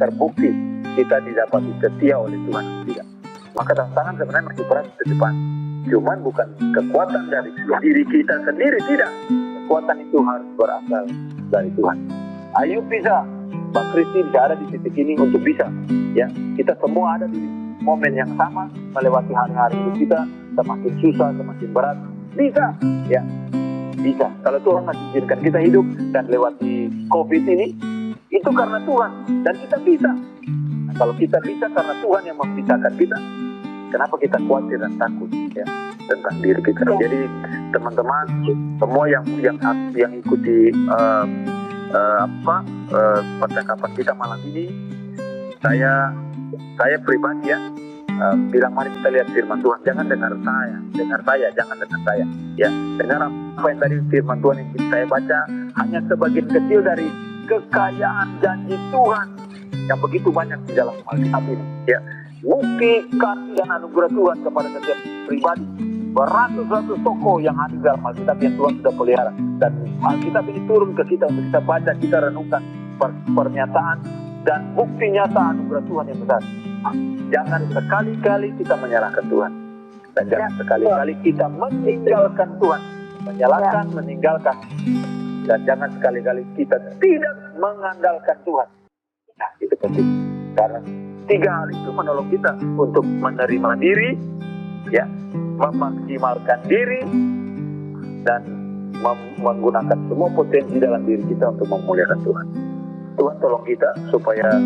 terbukti kita didapati setia oleh Tuhan, tidak. Maka tantangan sebenarnya masih berat ke depan. Cuman bukan kekuatan dari diri kita sendiri, tidak. Kekuatan itu harus berasal dari Tuhan. Ayo bisa, Pak Kristi bisa ada di titik ini untuk bisa, ya. Kita semua ada di momen yang sama, melewati hari-hari hidup kita, semakin susah, semakin berat, bisa, ya, bisa. Kalau Tuhan masih izinkan kita hidup dan lewati COVID ini, itu karena Tuhan, dan kita bisa. Nah, kalau kita bisa karena Tuhan yang memisahkan kita, kenapa kita khawatir dan takut, ya, tentang diri kita? Jadi teman-teman semua yang ikuti percakapan kita malam ini, saya pribadi, ya, bilang mari kita lihat firman Tuhan. Jangan dengar saya, jangan dengar saya, ya. Dengar apa yang tadi firman Tuhan yang saya baca, hanya sebagian kecil dari kekayaan janji Tuhan yang begitu banyak di dalam Alkitab ini, ya. Bukti kasih dan anugerah Tuhan kepada setiap pribadi, beratus-ratus tokoh yang ada dalam Alkitab yang Tuhan sudah pelihara, dan Alkitab ini turun ke kita untuk kita baca, kita renungkan pernyataan dan bukti nyata anugerah Tuhan yang besar. Jangan sekali-kali kita menyalahkan Tuhan, dan jangan sekali-kali kita meninggalkan Tuhan, meninggalkan, dan jangan sekali-kali kita tidak mengandalkan Tuhan. Nah, itu penting, karena 3 hal itu menolong kita untuk menerima diri, ya, memaksimalkan diri, dan menggunakan semua potensi dalam diri kita untuk memuliakan Tuhan. Tuhan tolong kita supaya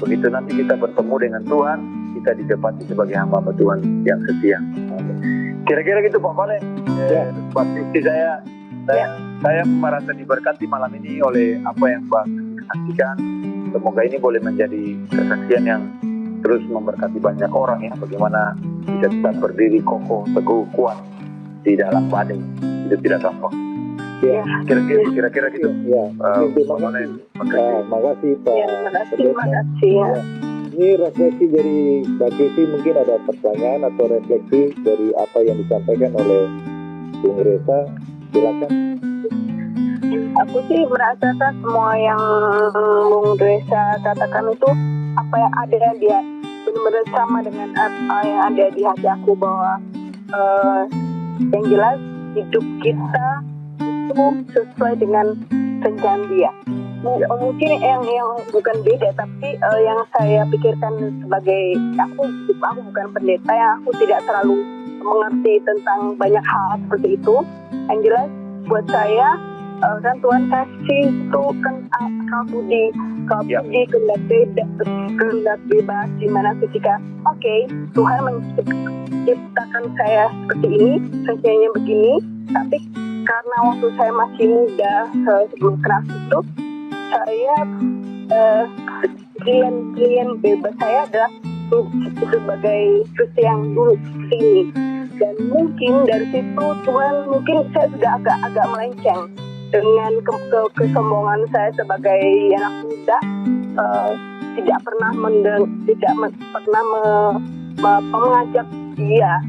begitu nanti kita bertemu dengan Tuhan, kita didapati sebagai hamba Tuhan yang setia. Kira-kira gitu Pak Vale. Pak Kristi, saya merasa diberkati malam ini oleh apa yang Pak saksikan. Semoga ini boleh menjadi kesaksian yang terus memberkati banyak orang, ya. Bagaimana bisa tetap berdiri kokoh, teguh, kuat di dalam badai. Itu tidak gampang. Ya, kira-kira gitu. Ya, terima kasih Pak. Terima kasih. Ya. Ini refleksi dari Mbak Kristi, mungkin ada pertanyaan atau refleksi dari apa yang disampaikan oleh Bung Reza. Silakan. Aku sih merasakan semua yang Bung Reza katakan itu apa yang ada dia benar-benar sama dengan apa yang ada di hati aku, bahwa yang jelas hidup kita itu sesuai dengan rencana Dia. Mungkin yang bukan beda, tapi yang saya pikirkan sebagai aku bukan pendeta, yang aku tidak terlalu mengerti tentang banyak hal seperti itu. Yang jelas buat saya kan Tuhan kasih itu kan akal budi kehendak bebas, di mana ketika Tuhan menciptakan saya seperti ini, rencananya begini, tapi karena waktu saya masih muda sebelum keras itu, saya pilihan bebas saya adalah sebagai Kristi yang dulu seperti ini. Dan mungkin dari situ Tuhan, mungkin saya sudah agak melenceng dengan kesombongan saya sebagai anak muda, tidak pernah mengajak dia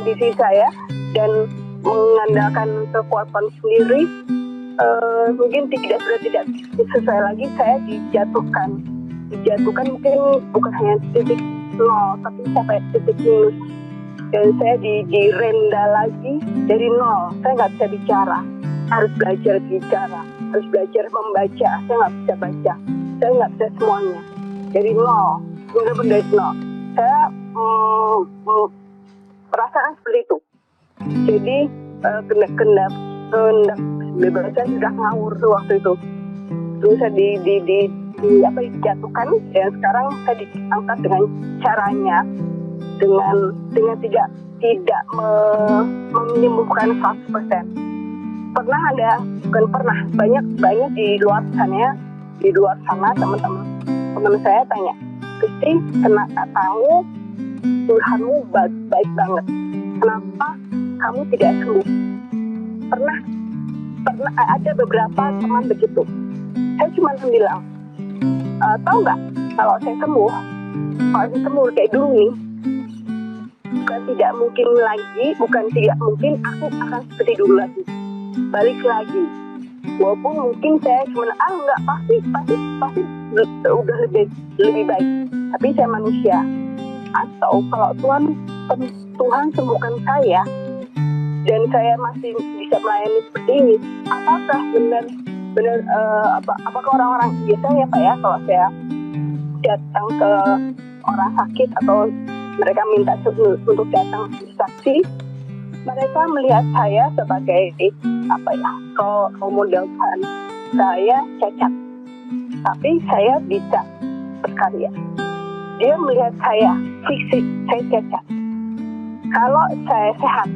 diri saya dan mengandalkan kekuatan sendiri. Mungkin sudah tidak sesuai lagi, saya dijatuhkan mungkin bukan hanya titik 0 tapi sampai titik minus. dan saya direnda lagi dari nol. Saya nggak bisa bicara, harus belajar bicara, harus belajar membaca. Saya nggak bisa baca, saya nggak bisa semuanya dari nol, benar-benar dari nol. Saya perasaan seperti itu. Jadi kendak kebebasan sudah ngawur tuh waktu itu. Terus saya dijatuhkan, dan sekarang saya diangkat dengan caranya, dengan tidak menyembuhkan 100%. Pernah ada, bukan pernah, banyak di luar sana teman-teman saya tanya, Kristi, kenapa kamu Tuhanmu baik banget, kenapa kamu tidak sembuh? Pernah ada beberapa teman begitu. Saya cuma bilang, tahu nggak, kalau saya sembuh kayak dulu nih, bukan tidak mungkin aku akan seperti dulu lagi, balik lagi. Walaupun mungkin saya cuma nggak, pasti udah lebih baik, tapi saya manusia. Atau kalau Tuhan sembuhkan saya dan saya masih bisa melayani seperti ini, apakah benar apakah orang-orang biasanya Pak ya, kalau saya datang ke orang sakit atau mereka minta untuk datang saksi, mereka melihat saya sebagai kalau model Tuhan. Saya cacat, tapi saya bisa berkarya. Dia melihat saya fisik, saya cacat. Kalau saya sehat,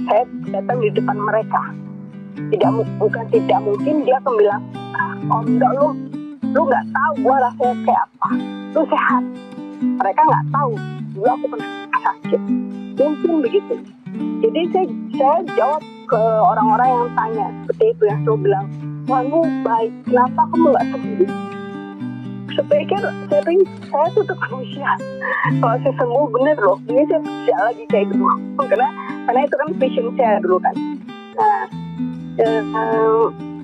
saya datang di depan mereka. Bukan tidak mungkin dia akan bilang, enggak, lu nggak tahu gua rasanya kayak apa, lu sehat. Mereka nggak tahu dulu aku pernah sakit, mungkin begitu. Jadi saya jawab ke orang-orang yang tanya seperti itu, yang selalu bilang, Tuhanmu baik, kenapa kamu nggak sembuh? Saya tutup manusia. Kalau saya sembuh bener loh, ini saya bisa lagi kayak dulu. Karena itu kan passion saya dulu kan. Nah,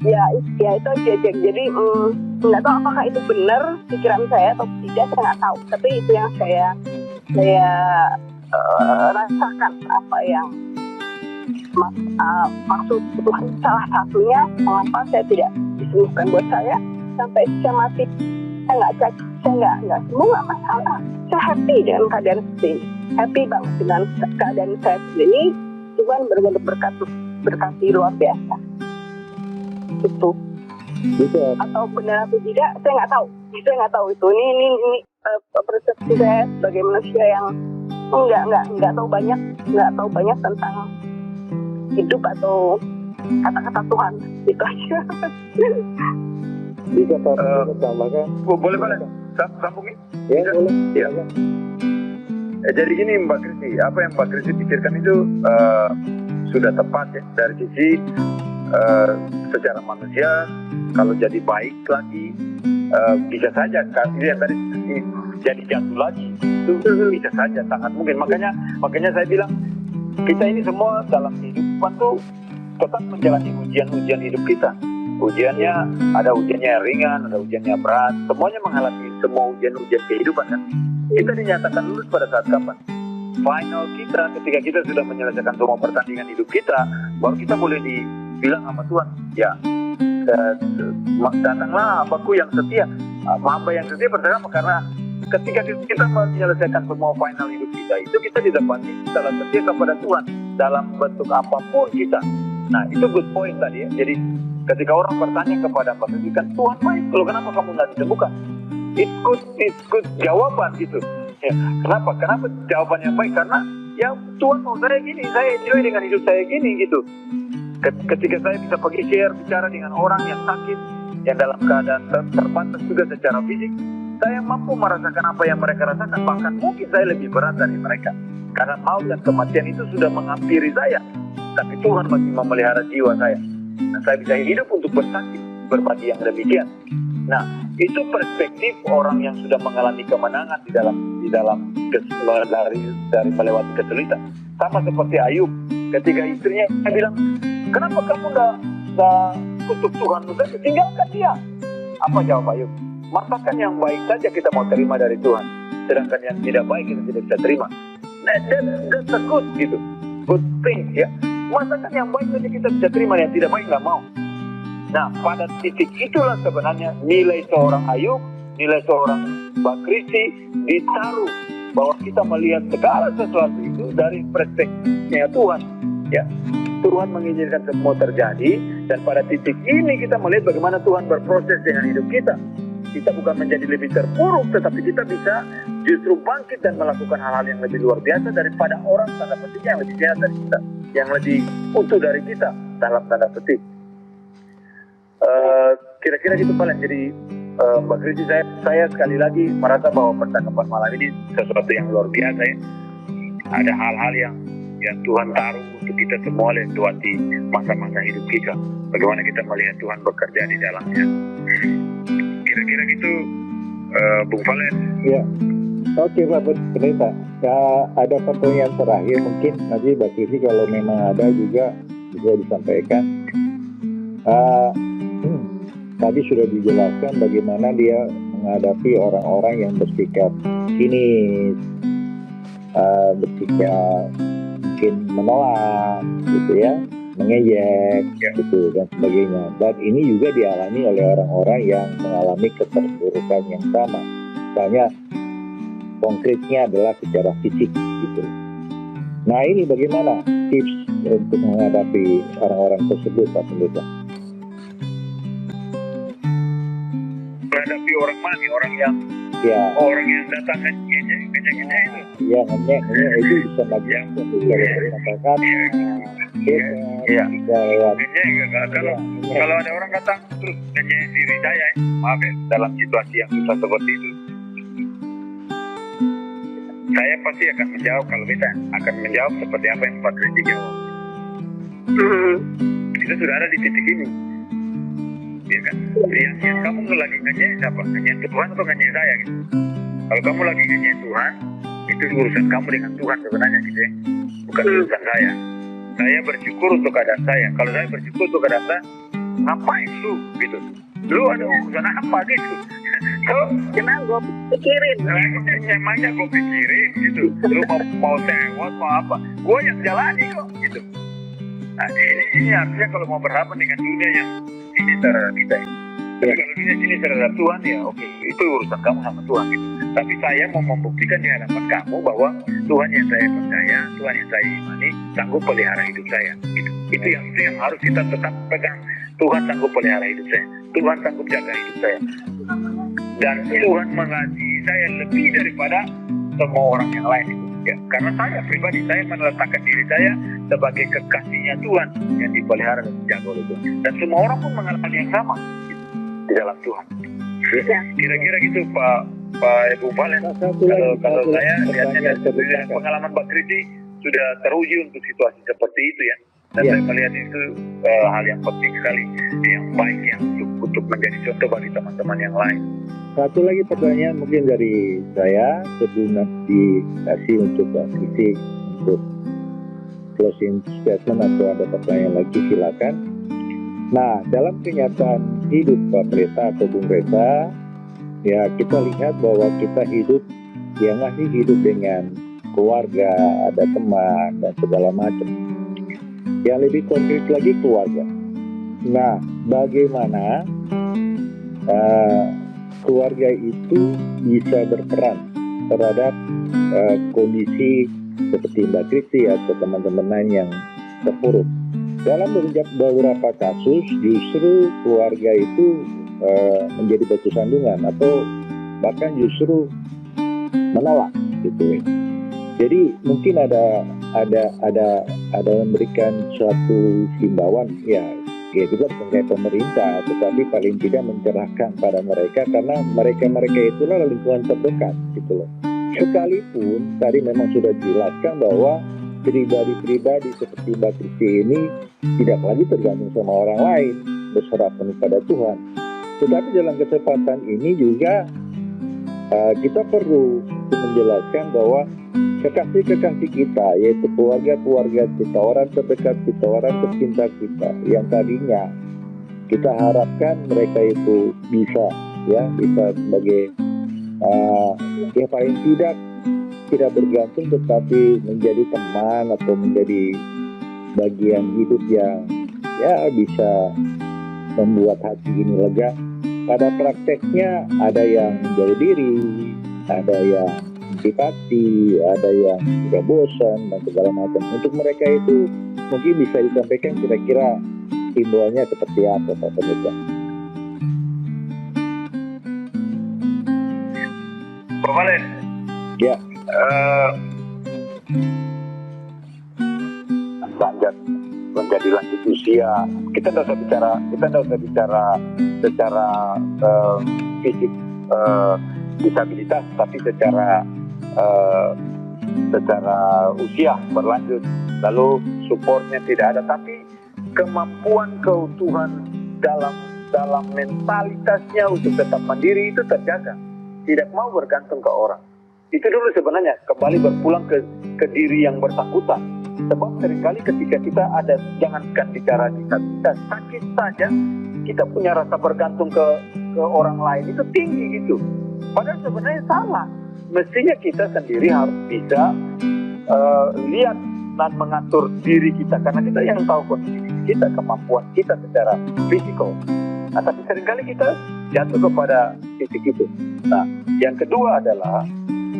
ya itu aja. Jadi nggak tahu apakah itu benar pikiran saya atau tidak, saya nggak tahu. Tapi itu yang saya rasakan, apa yang maksud Tuhan. Salah satunya mengapa saya tidak disembuhkan buat saya sampai saya mati. Saya nggak sembuh, nggak masalah. Saya happy dengan keadaan seperti ini, happy banget dengan keadaan saya seperti ini. Tuhan benar-benar berkati luar biasa. Itu atau benar atau tidak, saya nggak tahu. Itu ini persepsi saya sebagai manusia yang nggak tahu banyak tentang hidup atau kata-kata Tuhan. Itu aja. Bisa tambahkan? Boleh sambungin? Ya, boleh. Ya. Jadi gini Mbak Kristi, apa yang Mbak Kristi pikirkan itu sudah tepat ya, dari sisi secara manusia. Kalau jadi baik lagi, bisa saja dia tadi jadi jatuh lagi, itu bisa saja, sangat mungkin. Makanya saya bilang, kita ini semua dalam kehidupan tuh tetap menjalani ujian hidup kita. Ujiannya, ada ujiannya yang ringan, ada ujiannya berat, semuanya mengalami semua ujian kehidupan kan. Kita dinyatakan lulus pada saat kapan? Final kita, ketika kita sudah menyelesaikan semua pertandingan hidup kita, baru kita boleh dibilang sama Tuhan, ya datanglah hambaku yang setia. Hamba yang setia pertama, karena ketika kita menyelesaikan semua final hidup kita, itu kita didapati dalam setia kepada Tuhan dalam bentuk apapun kita. Nah, itu good point tadi ya. Jadi ketika orang bertanya kepada Pak Kristi, kan Tuhan baik, kalau kenapa kamu nggak disembuhkan? It's good jawaban gitu. Ya, kenapa jawabannya baik? Karena ya Tuhan mau saya gini, saya enjoy dengan hidup saya gini gitu. Ketika saya bisa pergi bicara dengan orang yang sakit, yang dalam keadaan terbatas juga secara fisik, saya mampu merasakan apa yang mereka rasakan, bahkan mungkin saya lebih berat dari mereka. Karena maut dan kematian itu sudah menghampiri saya, tapi Tuhan masih memelihara jiwa saya. Nah, saya bisa hidup untuk bersaksi, berbagi yang demikian. Nah, itu perspektif orang yang sudah mengalami kemenangan di dalam dari melewati kesulitan. Sama seperti Ayub, ketika istrinya bilang, kenapa kamu nggak kutuk Tuhan, tinggalkan dia. Apa jawab Ayub? Masakan yang baik saja kita mau terima dari Tuhan, sedangkan yang tidak baik kita tidak bisa terima. That's a good gitu, good thing ya. Masakan yang baik saja kita bisa terima, yang tidak baik nggak mau. Nah, pada titik itulah sebenarnya nilai seorang Ayub, nilai seorang Mbak Kristi ditaruh, bahwa kita melihat segala sesuatu itu dari perspektifnya Tuhan. Ya, Tuhan mengizinkan semua terjadi, dan pada titik ini kita melihat bagaimana Tuhan berproses dengan hidup kita. Kita bukan menjadi lebih terpuruk, tetapi kita bisa justru bangkit dan melakukan hal-hal yang lebih luar biasa daripada orang tanda petik yang lebih sehat dari kita, yang lebih utuh dari kita dalam tanda petik. Kira-kira gitu paling. Jadi Mbak Kristi, saya sekali lagi merasa bahwa percakapan malam ini sesuatu yang luar biasa ya. Ada hal-hal yang Tuhan taruh untuk kita semua lewati masa-masa hidup kita. Bagaimana kita melihat Tuhan bekerja di dalamnya. Kira-kira gitu, Bung Valen. Ya, oke Pak Pendeta. Ya, ada pertanyaan terakhir mungkin nanti Mbak Kristi kalau memang ada juga bisa disampaikan. Tadi sudah dijelaskan bagaimana dia menghadapi orang-orang yang bersikap sinis, bersikap mungkin menolak, gitu ya, mengejek, gitu dan sebagainya. Dan ini juga dialami oleh orang-orang yang mengalami keterpurukan yang sama. Misalnya konkretnya adalah secara fisik, gitu. Nah, ini bagaimana tips untuk menghadapi orang-orang tersebut, Pak Pendeta? Menghadapi orang mana nih? Orang yang datang ngejek itu. Ya, ngejek itu bisa lagi yang katakan bisa lewat. Kalau ada orang datang terus ngejek diri saya, maaf ya, dalam situasi yang susah seperti itu, saya pasti akan menjawab, kalau bisa akan menjawab seperti apa yang Pak Kristi jawab. Kita sudah ada di titik ini. Ya kan, yang kamu lagi ngejek siapa? Ngejek Tuhan atau ngejek saya gitu? Kalau kamu lagi ngejek Tuhan, itu urusan kamu dengan Tuhan sebenarnya gitu ya, bukan urusan saya. Saya bersyukur untuk keadaan saya. Kalau saya bersyukur untuk keadaan saya, ngapain lu gitu? Lu ada urusan apa gitu? Jangan gue pikirin. Emangnya gue pikirin gitu. Lu mau sewot mau apa? Gue yang jalani kok gitu. Nah, ini artinya kalau mau berhadapan dengan dunia yang ini terhadap kita ya. Tapi kalau dunia sini terhadap Tuhan ya oke, itu urusan kamu sama Tuhan gitu. Tapi saya mau membuktikan di hadapan kamu bahwa Tuhan yang saya percaya, Tuhan yang saya imani sanggup pelihara hidup saya gitu. Itu yang harus kita tetap pegang. Tuhan sanggup pelihara hidup saya, Tuhan sanggup jaga hidup saya, dan Tuhan mengasihi saya lebih daripada semua orang yang lain itu ya. Karena saya pribadi, saya meletakkan diri saya sebagai kekasihnya Tuhan yang dipelihara dan dijaga oleh Tuhan, dan semua orang pun mengalami yang sama gitu, di dalam Tuhan. Kira-kira gitu Pak Ibu Valen. Kalau saya lihatnya dari pengalaman Mbak Kristi sudah teruji untuk situasi seperti itu ya. Dan saya melihat itu hal yang penting sekali, yang baik yang untuk menjadi contoh bagi teman-teman yang lain. Satu lagi pertanyaan mungkin dari saya sebelum nanti dikasih untuk Pak Kristi untuk closing statement atau ada pertanyaan lagi silakan. Nah, dalam kenyataan hidup Pak Pendeta atau Bung Reza, ya kita lihat bahwa kita hidup dengan keluarga, ada teman dan segala macam. Yang lebih konkret lagi keluarga. Nah, bagaimana keluarga itu bisa berperan terhadap kondisi seperti Mbak Kristi atau teman-teman lain yang terpuruk? Dalam beberapa kasus justru keluarga itu menjadi batu sandungan atau bahkan justru menolak gitu. Jadi mungkin ada memberikan suatu himbauan ya juga bukan kayak pemerintah, tetapi paling tidak mencerahkan pada mereka, karena mereka itulah lingkungan terdekat gitu loh. Sekalipun tadi memang sudah dijelaskan bahwa pribadi-pribadi seperti Mbak Kristi ini tidak lagi tergantung sama orang lain, berserah penuh pada Tuhan. Tetapi dalam kesempatan ini juga kita perlu menjelaskan bahwa kekasih-kekasih kita, yaitu keluarga-keluarga kita, orang terdekat kita, orang tercinta kita, yang tadinya kita harapkan mereka itu bisa sebagai yang paling tidak tidak bergantung tetapi menjadi teman atau menjadi bagian hidup yang ya bisa membuat hati ini lega. Pada prakteknya ada yang menjauh diri, ada yang antipati, ada yang tidak bosan dan segala macam. Untuk mereka itu mungkin bisa disampaikan kira-kira himbauannya seperti apa Pak Pendeta? Pak Valen, Ya, lanjut menjadi lanjut usia. Kita tidak usah bicara secara fisik disabilitas, tapi secara usia berlanjut, lalu supportnya tidak ada, tapi kemampuan keutuhan dalam mentalitasnya untuk tetap mandiri itu terjaga, tidak mau bergantung ke orang. Itu dulu sebenarnya kembali berpulang ke diri yang bersangkutan. Sebab seringkali ketika kita ada, jangankan bicara disabilitas, sakit saja kita punya rasa bergantung ke orang lain itu tinggi gitu. Padahal sebenarnya salah. Mestinya kita sendiri harus bisa lihat dan mengatur diri kita, karena kita yang tahu kondisi kita, kemampuan kita secara fisikal. Nah, tapi seringkali kita jatuh kepada titik itu. Nah, yang kedua adalah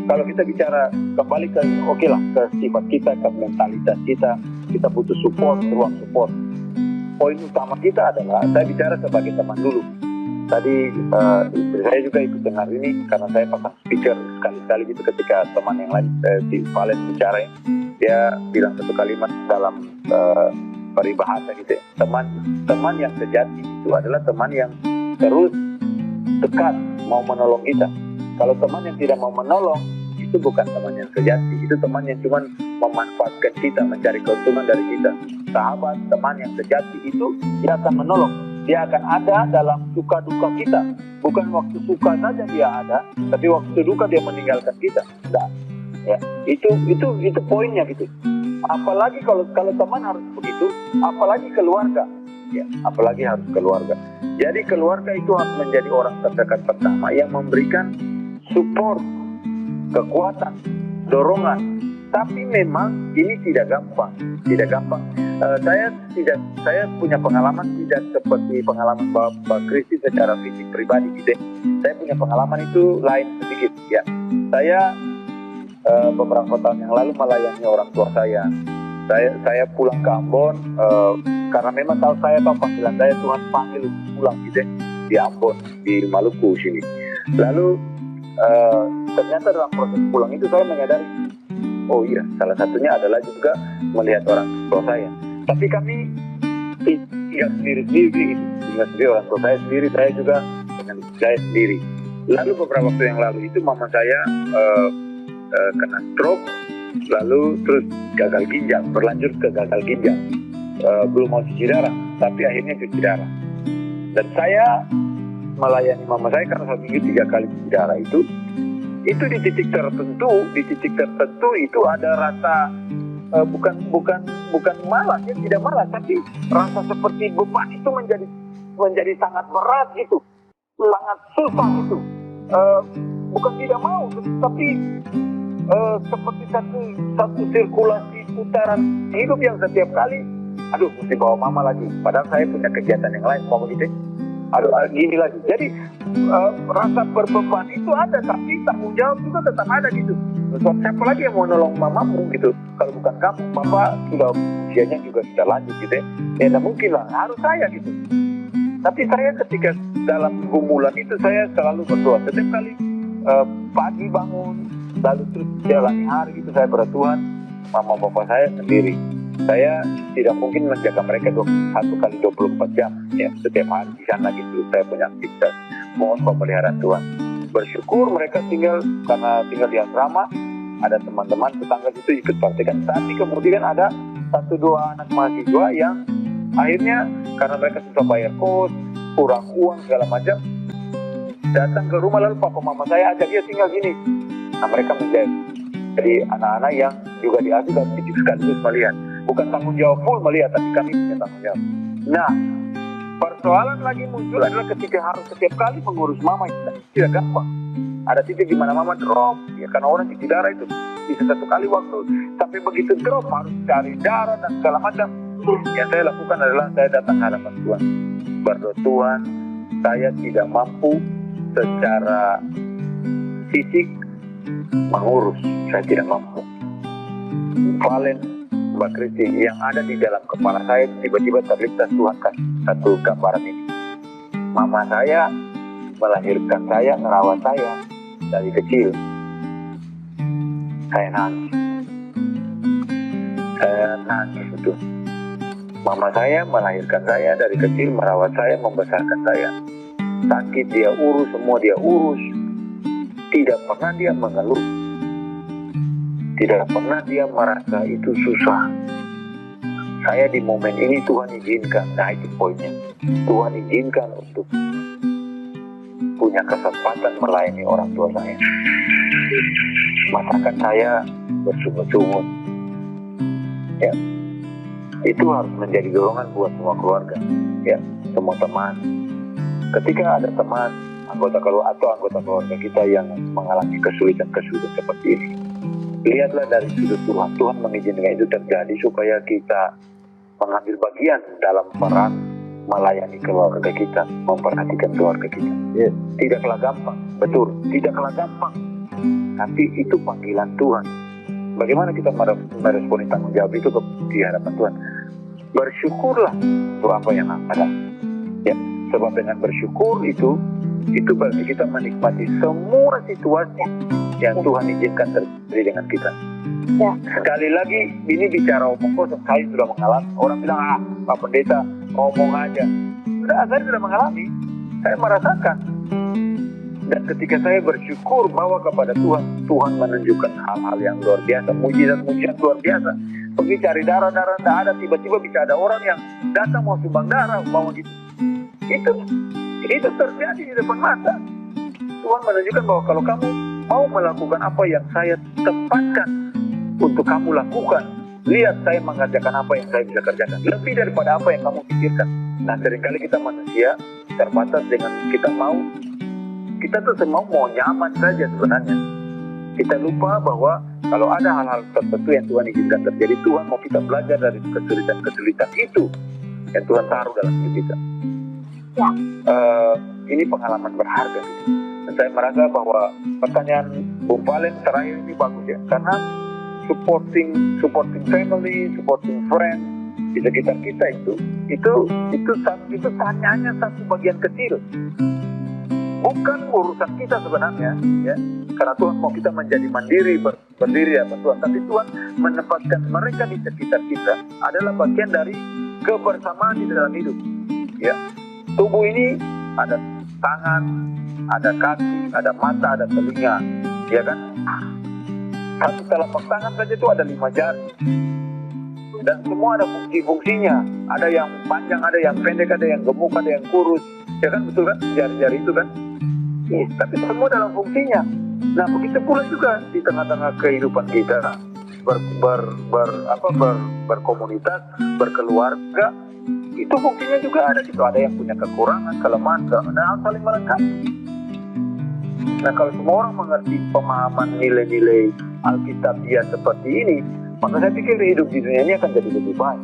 kalau kita bicara kembali ke ke sifat kita, ke mentalitas kita butuh support, ruang support. Poin utama kita adalah, saya bicara sebagai teman dulu. Tadi istri saya juga ikut dengar ini karena saya pasang speaker sekali-sekali gitu ketika teman yang lain di Valen bicara, dia bilang satu kalimat dalam peribahasa gitu ya. Teman yang sejati itu adalah teman yang terus dekat mau menolong kita. Kalau teman yang tidak mau menolong, itu bukan teman yang sejati, itu teman yang cuma memanfaatkan kita, mencari keuntungan dari kita. Sahabat, teman yang sejati itu dia akan menolong, dia akan ada dalam suka duka kita. Bukan waktu suka saja dia ada, tapi waktu duka dia meninggalkan kita. Nah, ya, itu poinnya gitu. Apalagi kalau teman harus begitu, apalagi keluarga, ya, apalagi harus keluarga. Jadi keluarga itu harus menjadi orang terdekat pertama yang memberikan support, kekuatan, dorongan. Tapi memang ini tidak gampang. Saya punya pengalaman tidak seperti pengalaman Mbak Kristi secara fisik pribadi gitu. Saya punya pengalaman itu lain sedikit ya. Saya beberapa tahun yang lalu melayani orang tua saya. Saya pulang ke Ambon karena memang saya tahu panggilan saya, Tuhan panggil pulang gitu di Ambon, di Maluku sini. Lalu ternyata dalam proses pulang itu saya menyadari, oh iya, salah satunya adalah juga melihat orang tua saya. Tapi kami tinggal sendiri, orang tua saya sendiri, saya juga dengan saya sendiri. Lalu beberapa waktu yang lalu itu mama saya kena stroke, lalu terus gagal ginjal, berlanjut ke gagal ginjal. Belum mau cuci darah, tapi akhirnya cuci darah. Dan saya melayani mama saya karena seminggu 3 kali cuci darah itu di titik tertentu itu ada rasa bukan malas, ya tidak malas, tapi rasa seperti beban itu menjadi sangat berat gitu, sangat susah itu. Bukan tidak mau, tapi seperti satu sirkulasi putaran hidup yang setiap kali, aduh mesti bawa mama lagi, padahal saya punya kegiatan yang lain mau gitu. Aduh gini lagi. Jadi rasa berbeban itu ada, tapi tanggung jawab juga tetap ada gitu. Siapa lagi yang mau nolong mamamu gitu? Kalau bukan kamu, bapak sudah usianya juga sudah lanjut gitu ya. Ya tidak mungkin lah, harus saya gitu. Tapi saya ketika dalam gumulan itu saya selalu berdoa. Setiap kali pagi bangun, lalu terus jalani hari gitu saya berdoa, mama bapak saya sendiri. Saya tidak mungkin menjaga mereka 1 kali 24 jam ya, setiap hari di sana gitu. Saya punya aktivitas, mohon pemeliharaan Tuhan. Bersyukur mereka karena tinggal di asrama, ada teman-teman tetangga itu ikut praktikan. Tapi kemudian ada 1-2 anak mahasiswa yang akhirnya karena mereka susah bayar kos, kurang uang segala macam, datang ke rumah, lalu papa mama saya ajak dia tinggal sini. Nah mereka menjadi anak-anak yang juga diasuh dan sekaligus melihat. Bukan tanggung jawab full melihat, tapi kami punya tanggung jawab. Nah, persoalan lagi muncul adalah ketika harus setiap kali mengurus mama itu tidak gampang. Ada titik di mana mama drop, ya karena orang cuci darah itu. bisa satu kali waktu, tapi begitu drop harus cari darah dan segala macam. Yang saya lakukan adalah saya datang ke hadapan Tuhan, berdoa, Tuhan, saya tidak mampu secara fisik mengurus, saya tidak mampu. Valen, Mbak Kristi, yang ada di dalam kepala saya tiba-tiba terlintas Tuhan kasih satu gambaran ini. Mama saya melahirkan saya, merawat saya dari kecil. Saya nangis itu. Mama saya melahirkan saya dari kecil, merawat saya, membesarkan saya. Sakit dia urus, semua dia urus. Tidak pernah dia mengeluh. Tidak pernah dia merasa itu susah. Saya di momen ini Tuhan izinkan, nah itu poinnya. Tuhan izinkan untuk punya kesempatan melayani orang tua saya. Masakan saya bersungut-sungut. Ya, itu harus menjadi dorongan buat semua keluarga, ya, semua teman. Ketika ada teman, anggota keluarga kita yang mengalami kesulitan-kesulitan seperti ini, lihatlah dari sudut Tuhan. Tuhan mengizinkan itu terjadi supaya kita mengambil bagian dalam peran melayani keluarga kita, memperhatikan keluarga kita. Yes. Tidaklah gampang, betul, tidaklah gampang. Tapi itu panggilan Tuhan. Bagaimana kita meresponi tanggung jawab itu di hadapan Tuhan? Bersyukurlah untuk apa yang ada. Ya, sebab dengan bersyukur itu berarti kita menikmati semua situasi yang Tuhan izinkan terjadi dengan kita. Ya. Sekali lagi, ini bicara omong kosong. Saya sudah mengalami. Orang bilang, Pak Pendeta ngomong aja. Saya sudah mengalami. Saya merasakan. Dan ketika saya bersyukur bahwa kepada Tuhan, Tuhan menunjukkan hal-hal yang luar biasa, mujizat-mujizat luar biasa. Pergi cari darah tidak ada, tiba-tiba bisa ada orang yang datang mau sumbang darah, mau gitu. Itu terjadi di depan mata. Tuhan menunjukkan bahwa kalau kamu mau melakukan apa yang saya tempatkan untuk kamu lakukan, lihat saya mengerjakan apa yang saya bisa kerjakan, lebih daripada apa yang kamu pikirkan. Nah, seringkali kita manusia terbatas dengan kita tuh semua mau nyaman saja sebenarnya. Kita lupa bahwa kalau ada hal-hal tertentu yang Tuhan izinkan terjadi, Tuhan mau kita belajar dari kesulitan-kesulitan itu yang Tuhan taruh dalam hidup kita. Ya. Ini pengalaman berharga gitu. Dan saya merasa bahwa pertanyaan Bung Valen terakhir ini bagus ya, karena supporting family, supporting friends di sekitar kita itu tanyanya satu bagian kecil. Bukan urusan kita sebenarnya, ya. Karena Tuhan mau kita menjadi mandiri, berdiri ya Tuhan. Tapi Tuhan menempatkan mereka di sekitar kita adalah bagian dari kebersamaan di dalam hidup. Ya, tubuh ini ada tangan, ada kaki, ada mata, ada telinga, ya kan? Satu telapak tangan saja itu ada 5 jari. Dan semua ada fungsi-fungsinya. Ada yang panjang, ada yang pendek, ada yang gemuk, ada yang kurus. Ya kan, betul kan? Jari-jari itu kan? Tapi semua dalam fungsinya. Nah, begitu pula juga di tengah-tengah kehidupan kita berkomunitas, berkeluarga, itu fungsinya juga ada gitu. Ada yang punya kekurangan, kelemahan, harus saling melengkapi. Nah, kalau semua orang mengerti pemahaman nilai-nilai Alkitabiah seperti ini, maka saya pikir hidup di dunia ini akan jadi lebih baik.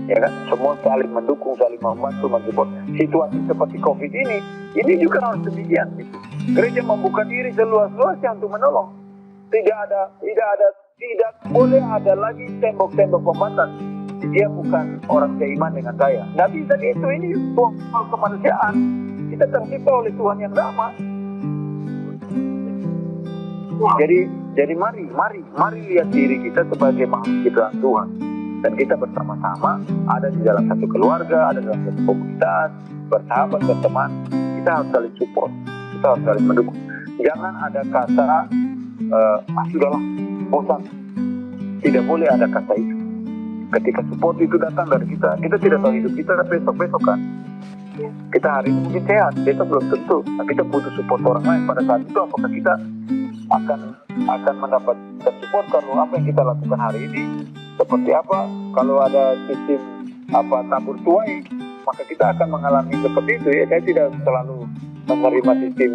Ya kan, semua saling mendukung, saling membantu, mensupport. Situasi seperti COVID ini juga harus demikian. Gitu. Gereja membuka diri seluas-luasnya untuk menolong. Tidak boleh ada lagi tembok-tembok pembatas. Dia bukan orang seiman dengan saya. Tidak bisa gitu, ini soal kemanusiaan. Kita tercipta oleh Tuhan yang sama. Jadi mari lihat diri kita sebagai makhluk Tuhan. Dan kita bersama-sama ada di dalam satu keluarga, ada dalam satu komunitas, bersahabat, berteman. Kita harus saling support, kita harus saling mendukung. Jangan ada kata, sudahlah, bosan. Tidak boleh ada kata itu. Ketika support itu datang dari kita tidak tahu hidup kita besok-besok kan. Kita hari ini mungkin sehat, besok belum tentu. Nah, kita butuh support orang lain pada saat itu. Apakah kita akan mendapatkan support kalau apa yang kita lakukan hari ini seperti apa? Kalau ada sistem tabur tuai, maka kita akan mengalami seperti itu ya. Saya tidak selalu menerima sistem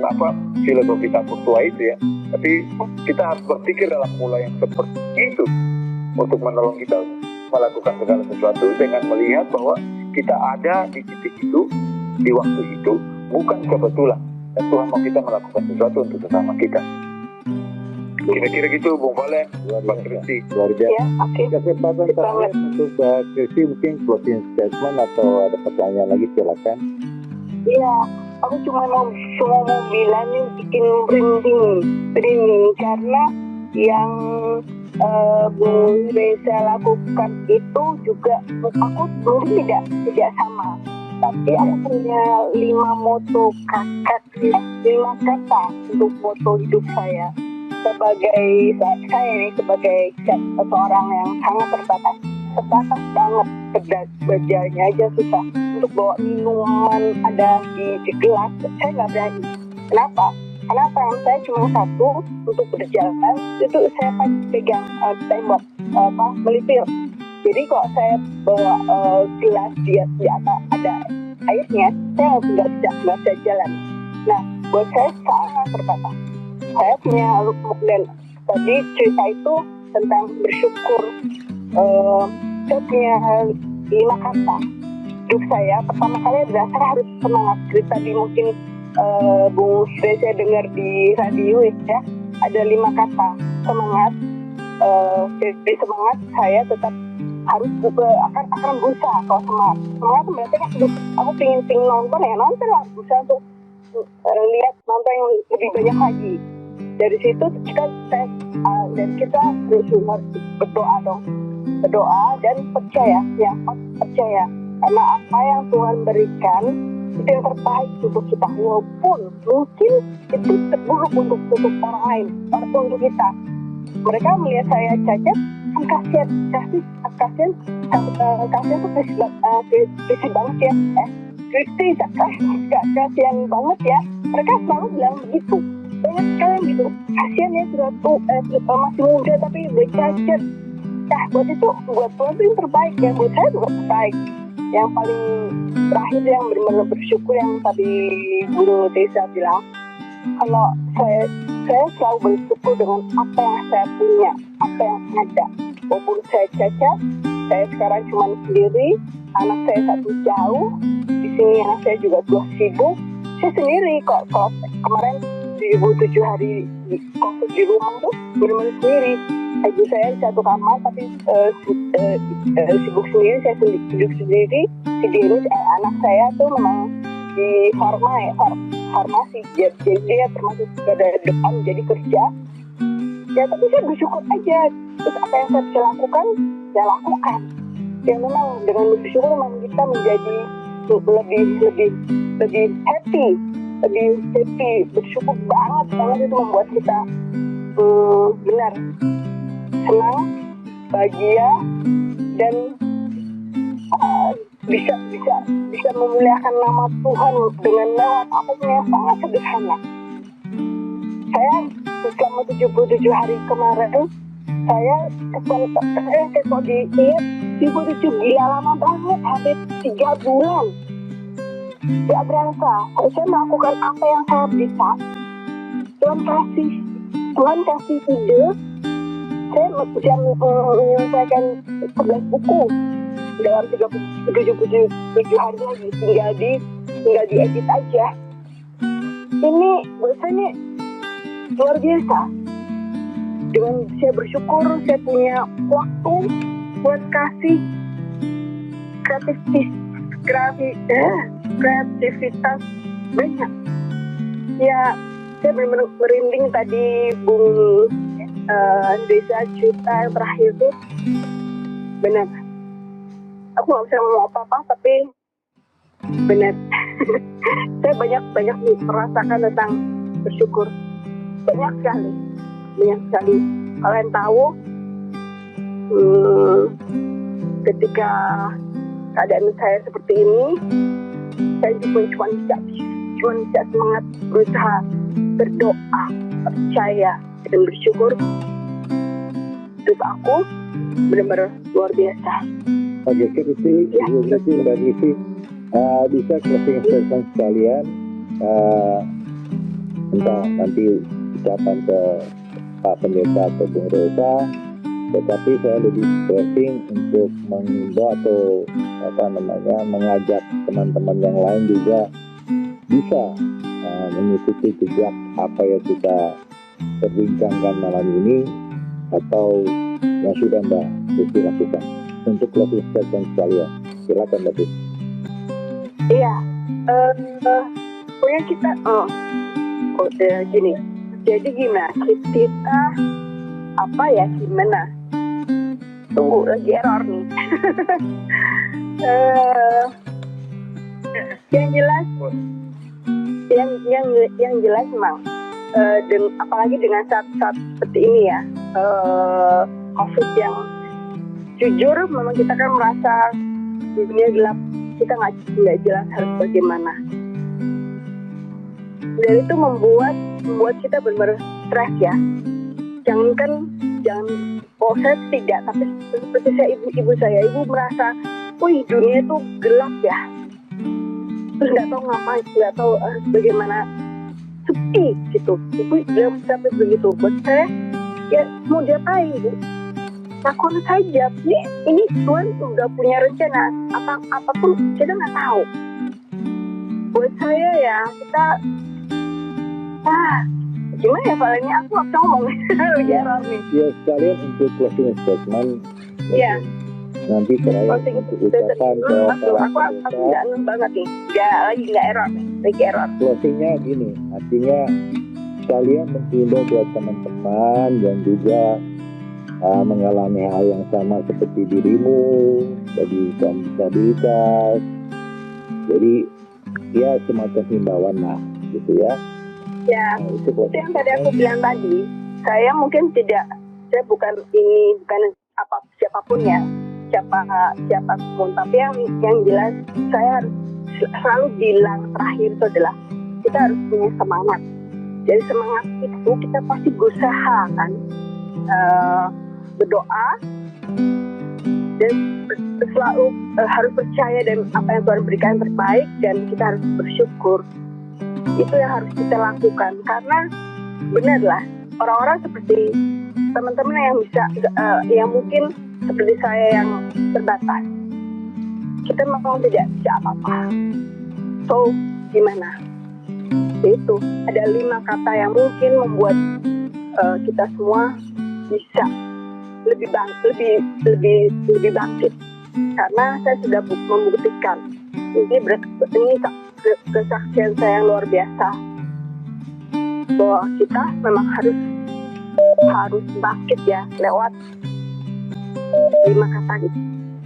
filosofi tabur tuai itu ya. Tapi kita harus berpikir dalam pola yang seperti itu untuk menolong kita melakukan segala sesuatu dengan melihat bahwa kita ada di titik itu, di waktu itu, bukan kebetulan. Dan Tuhan mau kita melakukan sesuatu untuk sesama kita. Kira-kira gitu, Bung Valen, Mbak Kristi. Luar biasa. Ya, oke. Kesempatan terakhir untuk Mbak Kristi, mungkin closing statement atau ada pertanyaan lagi, silakan. Iya, aku cuma mau bilang nih bikin merinding karena yang Bung Reza lakukan itu juga aku mungkin tidak sama. Tapi aku punya 5 moto kata untuk moto hidup saya. Sebagai seorang yang sangat terbatas banget, kerjanya aja susah. Untuk bawa minuman ada di gelas, saya nggak berani. Kenapa? Karena tangan saya cuma satu untuk berjalan, itu saya pegang tembok, melipir. Jadi kalau saya bawa gelas di atas ada airnya, saya nggak bisa jalan. Nah, buat saya sangat terbatas. Saya punya lukmuk dan tadi cerita itu tentang bersyukur. Saya punya 5 kata. Hidup saya pertama kali adalah saya harus semangat. Cerita di mungkin Bung Reza dengar di radio ya, ada 5 kata semangat. Jadi semangat saya tetap harus akan berusaha. Kalau semangat berarti kan aku pingin nonton ya, nonton lah, berusaha untuk lihat nonton yang lebih banyak lagi. Dari situ kita berdoa dan percaya karena apa yang Tuhan berikan itu yang terbaik untuk kita, walaupun mungkin itu terburuk untuk orang lain ataupun untuk kita. Mereka melihat saya cacat kan kasihan tuh Kristi banget ya, Kristi kasihan banget ya, mereka selalu bilang begitu. Banyak sekali yang gitu, kasihan ya sudah masih muda tapi udah cacat. Nah, buat Tuhan itu yang terbaik ya, buat saya juga terbaik. Yang paling terakhir yang benar-benar bersyukur yang tadi Guru Tessa bilang, kalau saya selalu bersyukur dengan apa yang saya punya, apa yang ada. Walaupun saya cacat, saya sekarang cuma sendiri, anak saya satu jauh, di sini anak saya juga sibuk. Saya sendiri kok, kalau kemarin 7 hari COVID di rumah tuh benar-benar sendiri. Ibu saya di satu kamar tapi sibuk sendiri, saya duduk sendiri. Si Dennis, anak saya tuh memang di farmasi, jadi dia termasuk dari depan jadi kerja. Ya tapi saya bersyukur aja. Terus apa yang saya bisa lakukan, saya lakukan. Ya memang dengan bersyukur memang kita menjadi lebih happy, bersyukur banget itu membuat kita benar senang, bahagia, dan bisa memuliakan nama Tuhan dengan lewat apapun yang sangat sederhana. Saya selama 77 hari kemarin, saya kalau diingat 77 gila lama banget, hampir 3 bulan. Tidak berasa, saya melakukan apa yang saya bisa. Tuhan kasih ide. Saya bisa menyelesaikan 11 buku dalam 77 hari lagi, tinggal diedit aja. Ini buat saya luar biasa. Dengan saya bersyukur saya punya waktu buat kasih kreativitas banyak. Ya, saya benar-benar merinding tadi Bung Desa cerita yang terakhir itu benar. Aku nggak bisa ngomong apa-apa tapi benar. Saya banyak merasakan tentang bersyukur. Banyak sekali. Kalian tahu ketika keadaan saya seperti ini, saya cuma bisa semangat berusaha, berdoa, percaya dan bersyukur. Hidup aku benar-benar luar biasa. Oke, Kristi, Mbak Kristi, bisa closing statement sekalian, entah nanti kita ucapan ke Pak Pendeta atau Bung Reza, tetapi saya lebih stressing untuk mengimbau atau mengajak teman-teman yang lain juga bisa mengikuti jejak apa yang kita perbincangkan malam ini atau yang sudah Mbak Desi lakukan. Untuk closing statement sekalian, silakan Mbak Desi. Iya, pokoknya kita gini. Jadi gimana? Kita gimana? Tunggu, lagi error nih. Yang jelas, yang jelas memang, apalagi dengan saat seperti ini ya, COVID yang jujur, memang kita kan merasa dunia gelap, kita nggak jelas harus bagaimana. Dan itu membuat kita benar-benar stres ya. Jangan, saya tidak, tapi seperti ibu merasa, wih dunia itu gelap ya. Terus nggak tahu ngapain, nggak tahu bagaimana, sepi gitu. Ibu bilang sampai begitu. Buat saya, ya mau diapain Bu? Lakukan saja. Ini Tuhan sudah punya rencana. Apapun kita nggak tahu. Buat saya ya kita gimana ya palingnya aku nggak bisa ngomong. Ya sekalian untuk closing statement. Iya. Nanti terakhir untuk ucapan ke aku nggak banget nih. Nggak error. Lagi error. Closingnya gini, artinya kalian menghimbau buat teman-teman yang juga mengalami hal yang sama seperti dirimu, bagi kaum disabilitas. Jadi ya semacam himbauan lah, gitu ya. Ya, itu yang tadi aku bilang tadi. Saya mungkin saya bukan siapapun ya, siapapun. Tapi yang jelas saya harus selalu bilang terakhir itu adalah kita harus punya semangat. Jadi semangat itu kita pasti berusaha kan, berdoa dan selalu harus percaya dan apa yang Tuhan berikan terbaik, dan kita harus bersyukur. Itu yang harus kita lakukan, karena benarlah orang-orang seperti teman-teman yang bisa yang mungkin seperti saya yang terbatas, kita memang tidak bisa apa-apa. So gimana? Itu ada 5 kata yang mungkin membuat kita semua bisa lebih bangkit, karena saya sudah membuktikan ini kesaksian saya yang luar biasa bahwa kita memang harus bangkit ya lewat 5 kata gitu.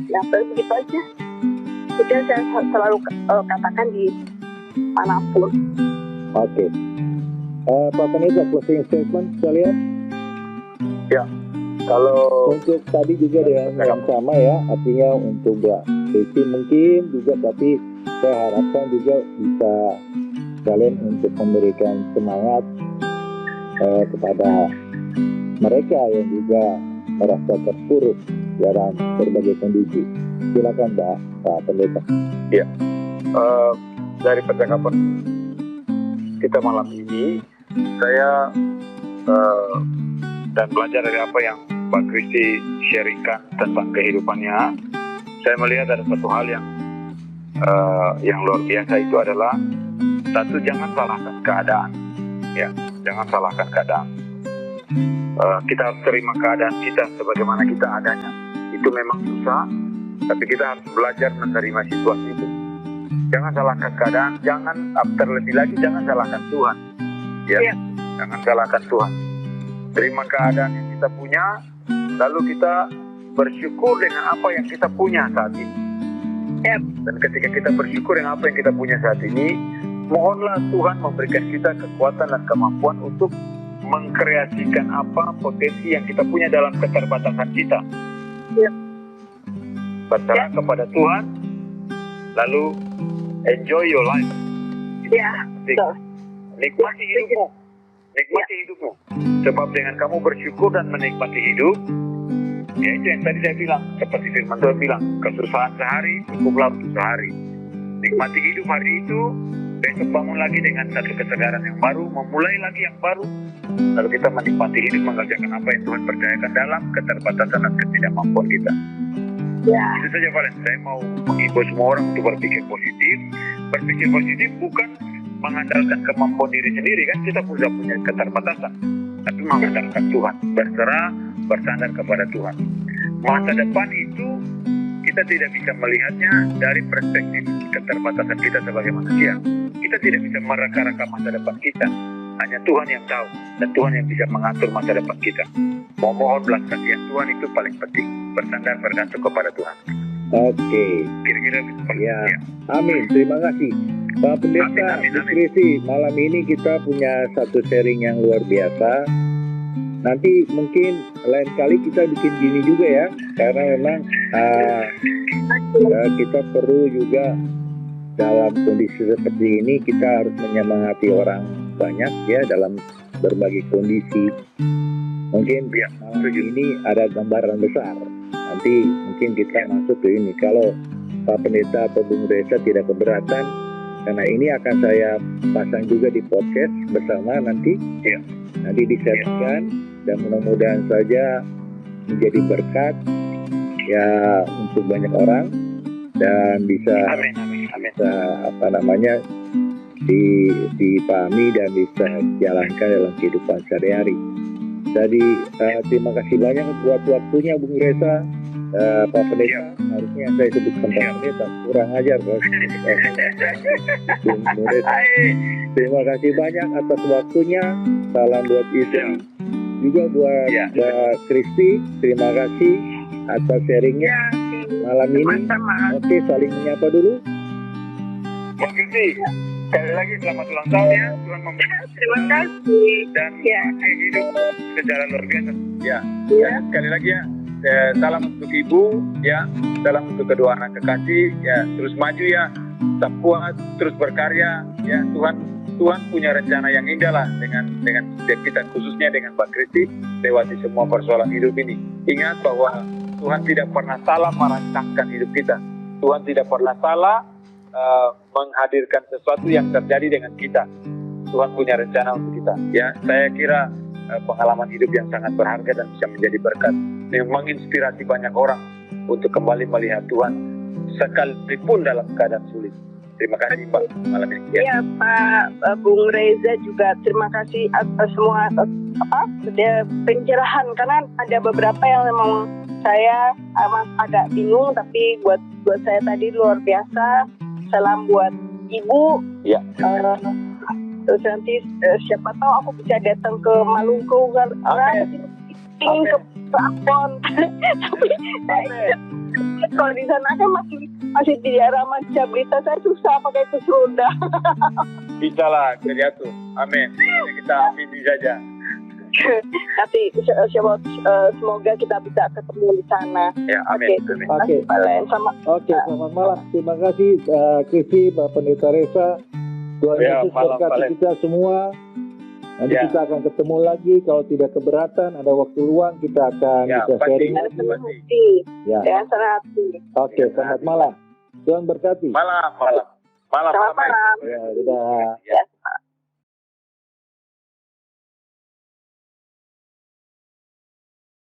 Ya begitu aja. Itu yang saya selalu katakan di manapun. Oke. Pak Pendeta, closing statement sekalian. Ya, kalau untuk tadi juga dengan yang sama ya, artinya untuk Mbak Desi mungkin juga, tapi saya harapkan juga bisa kalian untuk memberikan semangat kepada mereka yang juga merasa terpuruk dalam berbagai kondisi. Silakan Pak Pendeta. Ya, dari percakapan kita malam ini, saya dan belajar dari apa yang Mbak Kristi sharingkan tentang kehidupannya, saya melihat ada satu hal yang luar biasa. Itu adalah satu, jangan salahkan keadaan, ya, jangan salahkan keadaan. Kita harus terima keadaan kita sebagaimana kita adanya. Itu memang susah, tapi kita harus belajar menerima situasi itu. Jangan salahkan keadaan, terlebih lagi jangan salahkan Tuhan, ya. Jangan salahkan Tuhan. Terima keadaan yang kita punya, lalu kita bersyukur dengan apa yang kita punya saat ini. Dan ketika kita bersyukur dengan apa yang kita punya saat ini, mohonlah Tuhan memberikan kita kekuatan dan kemampuan untuk mengkreasikan apa potensi yang kita punya dalam keterbatasan kita. Berserah kepada Tuhan, lalu enjoy your life. Nikmati hidupmu. Nikmati hidupmu. Sebab dengan kamu bersyukur dan menikmati hidup, ya itu yang tadi saya bilang, seperti firman Tuhan bilang, kesusahan sehari cukuplah untuk sehari. nikmati hidup hari itu, besok bangun lagi dengan satu kesegaran yang baru, memulai lagi yang baru, lalu kita menikmati hidup mengerjakan apa yang Tuhan percayakan dalam keterbatasan dan ketidakmampuan kita. Ya. Itu saja Valen, saya mau mengimbau semua orang untuk berpikir positif. Berpikir positif bukan mengandalkan kemampuan diri sendiri, kan kita sudah punya keterbatasan, tapi mengandalkan Tuhan, berserah, bersandar kepada Tuhan. Masa depan itu kita tidak bisa melihatnya dari perspektif keterbatasan kita sebagai manusia. Kita tidak bisa mereka-reka masa depan kita. Hanya Tuhan yang tahu, dan Tuhan yang bisa mengatur masa depan kita. Mohon belas kasihan Tuhan itu paling penting. Bersandar bergantung kepada Tuhan. Oke. Kira-kira begitu. Ya. Amin. Terima kasih. Pak Pendeta, Amin. Kristi, malam ini kita punya satu sharing yang luar biasa. Nanti mungkin lain kali kita bikin gini juga ya, karena memang kita perlu juga dalam kondisi seperti ini kita harus menyemangati orang banyak ya dalam berbagai kondisi. Mungkin malam ini ada gambaran besar. Nanti mungkin kita masuk ke ini. Kalau Pak Pendeta atau Bung Reza tidak keberatan, karena ini akan saya pasang juga di podcast bersama nanti. Ya. Nanti di-share-kan dan mudah-mudahan saja menjadi berkat ya untuk banyak orang dan bisa dipahami dan bisa dijalankan dalam kehidupan sehari-hari. Jadi terima kasih banyak buat waktunya Bung Reza, Pak Pendeta. Harusnya saya sebutkan Pak Pendeta, kurang ajar Bung Reza. Terima kasih banyak atas waktunya. Salam buat istri, juga buat Mbak Kristi. Terima kasih atas sharingnya malam ini. Oke, saling menyapa dulu. Mbak Kristi, sekali lagi selamat ulang tahun ya. Tuhan memberkati. Terima kasih. Dan hidup secara luar biasa. Ya. Sekali lagi ya. Salam untuk ibu, ya. Salam untuk kedua anak kekasih, ya. Terus maju ya. Tetap kuat, terus berkarya, ya. Tuhan punya rencana yang indah lah dengan setiap kita, khususnya dengan Mbak Kristi lewati semua persoalan hidup ini. Ingat bahwa Tuhan tidak pernah salah merancangkan hidup kita. Tuhan tidak pernah salah menghadirkan sesuatu yang terjadi dengan kita. Tuhan punya rencana untuk kita. Ya, saya kira pengalaman hidup yang sangat berharga dan bisa menjadi berkat, yang menginspirasi banyak orang untuk kembali melihat Tuhan sekalipun dalam keadaan sulit. Terima kasih Pak malam ini. Ya Pak Bung Reza juga terima kasih atas semua pencerahan, karena ada beberapa yang memang saya agak bingung, tapi buat saya tadi luar biasa. Salam buat Ibu. Ya. Terus nanti siapa tahu aku bisa datang ke Maluku karena ingin ke Ambon. Tapi kalau di sana kan masih di daerah Macablita, saya susah pakai kursi roda. Bisa lah, jadi amin. Kita amin saja. Nanti semoga kita bisa ketemu di sana. Ya, amin. Oke. Selamat malam. Terima kasih Kristi, Pak Pendeta Reza. Tuhan Yesus berkati kita semua. Nanti kita akan ketemu lagi. Kalau tidak keberatan, ada waktu luang, kita akan bisa sharing lagi. Dengan senang hati. Oke, selamat malam. Tuhan berkati. Malam. Selamat malam. Ya, sudah.